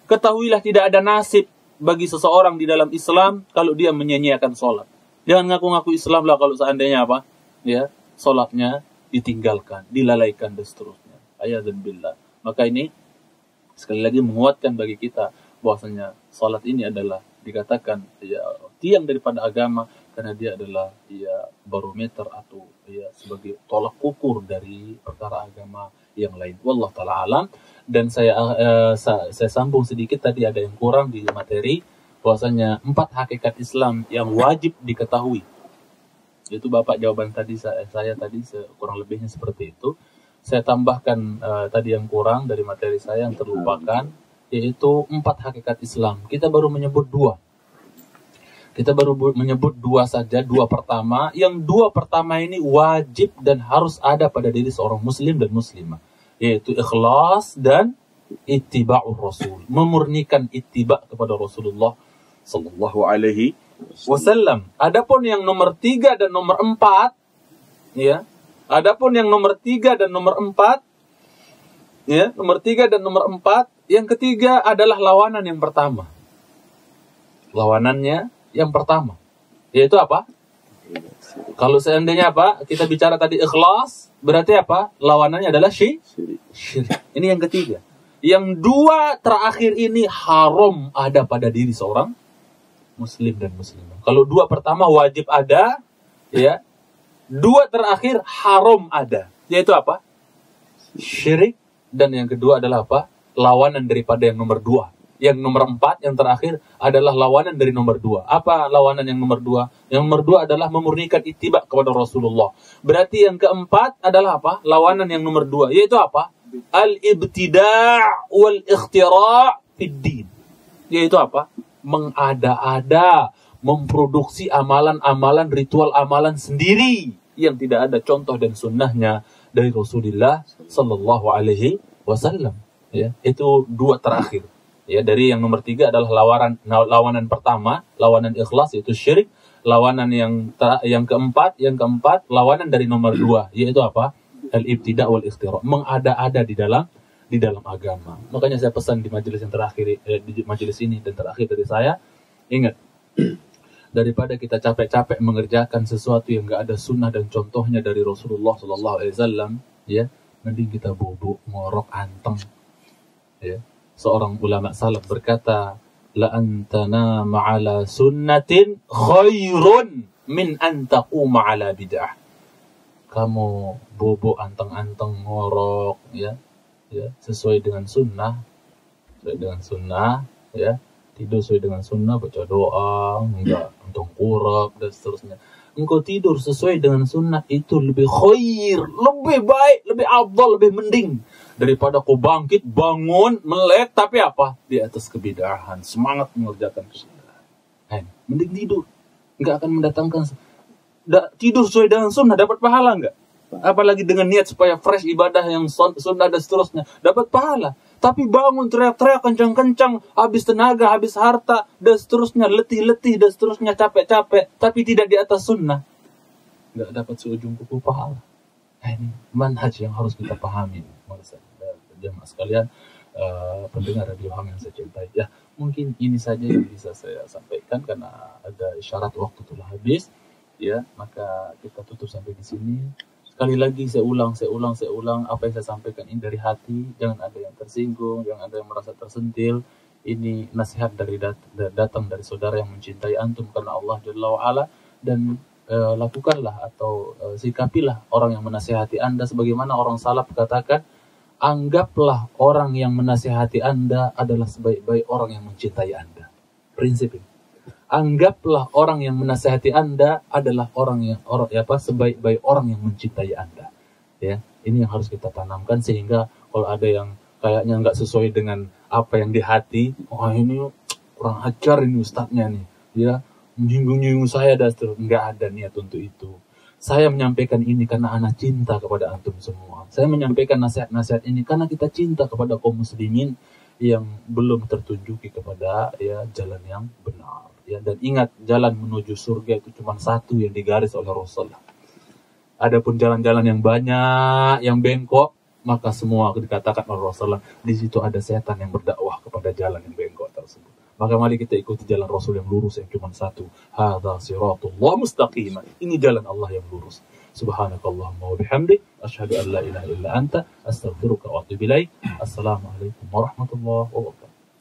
Ketahuilah tidak ada nasib bagi seseorang di dalam Islam kalau dia menyia-nyiakan salat. Jangan ngaku-ngaku Islam lah kalau seandainya apa? Ya, salatnya ditinggalkan, dilalaikan dan seterusnya. Ayadzan billah. Maka ini sekali lagi menguatkan bagi kita bahwasanya salat ini adalah dikatakan ya tiang daripada agama, karena dia adalah ya barometer atau ya sebagai tolak ukur dari perkara agama yang lain. Wallahu taala alam. Dan saya sambung sedikit, tadi ada yang kurang di materi, bahwasanya 4 hakikat Islam yang wajib diketahui. Itu Bapak jawaban tadi saya tadi kurang lebihnya seperti itu. Saya tambahkan tadi yang kurang dari materi saya yang terlupakan, yaitu 4 hakikat Islam. Kita baru menyebut 2. Kita baru menyebut 2 saja, 2 pertama. Yang 2 pertama ini wajib dan harus ada pada diri seorang muslim dan muslimah, yaitu ikhlas dan ittiba'ur rasul, memurnikan ittiba' kepada Rasulullah sallallahu alaihi wasallam. Adapun yang nomor 3 dan nomor 4, ya. Adapun yang nomor 3 dan nomor 4, ya, nomor 3 dan nomor 4, yang ketiga adalah lawanan yang pertama. Lawanannya yang pertama, yaitu apa? Kalau seandainya apa? Kita bicara tadi ikhlas, berarti apa? Lawanannya adalah syirik. Ini yang ketiga. Yang 2 terakhir ini haram ada pada diri seorang muslim dan muslimah. Kalau 2 pertama wajib ada, ya. 2 terakhir haram ada, yaitu apa? Syirik. Dan yang kedua adalah apa? Lawanan daripada yang nomor 2. Yang nomor 4, yang terakhir adalah lawanan dari nomor 2. Apa lawanan yang nomor 2? Yang nomor 2 adalah memurnikan ittiba kepada Rasulullah. Berarti yang keempat adalah apa? Lawanan yang nomor 2, yaitu apa? Al-ibtida' wal ikhtira' fid din. Yaitu apa? Mengada-ada, memproduksi amalan-amalan, ritual amalan sendiri yang tidak ada contoh dan sunnahnya dari Rasulullah sallallahu alaihi wasallam. Ya, itu 2 terakhir. Ya, dari yang nomor 3 adalah lawanan pertama, lawanan ikhlas, yaitu syirik. Lawanan yang keempat lawanan dari nomor 2, yaitu apa? Al-ibtida' wal ikhtira', mengada-ada di dalam agama. Makanya saya pesan di majelis yang terakhir, di majelis ini dan terakhir dari saya, ingat, daripada kita capek-capek mengerjakan sesuatu yang enggak ada sunnah dan contohnya dari Rasulullah sallallahu alaihi wasallam, ya, mending kita bubuk, ngorok, anteng. Ya. Seorang ulama salaf berkata, la antana ma'ala sunnatin khairun min an taquma 'ala bid'ah. Kamu bobo, anteng-anteng, ngorok, ya, sesuai dengan sunnah, ya, tidur sesuai dengan sunnah, baca doa, enggak untung kurap dan seterusnya. Engkau tidur sesuai dengan sunnah itu lebih khair, lebih baik, lebih afdal, lebih mending daripada kau bangkit, bangun, melek, tapi apa? Di atas kebidahan, semangat mengerjakan kebidahan. Mending tidur, enggak akan mendatangkan. Tidur sesuai dengan sunnah dapat pahala enggak? Apalagi dengan niat supaya fresh ibadah yang sunnah dan seterusnya, dapat pahala. Tapi bangun teriak-teriak kencang-kencang, habis tenaga, habis harta dan seterusnya, letih-letih dan seterusnya, capek-capek, tapi tidak di atas sunnah, enggak dapat seujung kuku pahala. Ini manhaj yang harus kita pahami, jemaah sekalian, pendengar Radio Ham yang saya cintai. Ya, mungkin ini saja yang bisa saya sampaikan karena ada isyarat waktu telah habis. Ya, maka kita tutup sampai di sini. Sekali lagi saya ulang apa yang saya sampaikan ini dari hati, jangan ada yang tersinggung, jangan ada yang merasa tersentil. Ini nasihat datang dari saudara yang mencintai antum karena Allah Jalla wa Ala, dan lakukanlah atau sikapilah orang yang menasihati Anda sebagaimana orang salaf katakan, anggaplah orang yang menasihati Anda adalah sebaik-baik orang yang mencintai Anda. Prinsip ini. Anggaplah orang yang menasihati Anda adalah sebaik-baik orang yang mencintai Anda. Ya. Ini yang harus kita tanamkan, sehingga kalau ada yang kayaknya nggak sesuai dengan apa yang di hati, oh ini kurang ajar ini ustadznya nih, ya menyinggung-nyinggung saya, dan nggak ada niat untuk itu. Saya menyampaikan ini karena anak cinta kepada antum semua. Saya menyampaikan nasihat-nasihat ini karena kita cinta kepada kaum muslimin yang belum tertunjuki kepada ya jalan yang benar. Ya, dan ingat, jalan menuju surga itu cuma satu yang digaris oleh Rasulullah. Adapun jalan-jalan yang banyak, yang bengkok, maka semua dikatakan oleh Rasulullah, di situ ada setan yang berdakwah kepada jalan yang bengkok tersebut. Maka mari kita ikuti jalan Rasul yang lurus, yang cuma satu. Hadza siratullah mustaqim. Ini jalan Allah yang lurus. Subhanakallahumma wa bihamdik, asyhadu an la ilaha illa anta, astaghfiruka wa atubu ilaik. Assalamualaikum warahmatullahi wabarakatuh.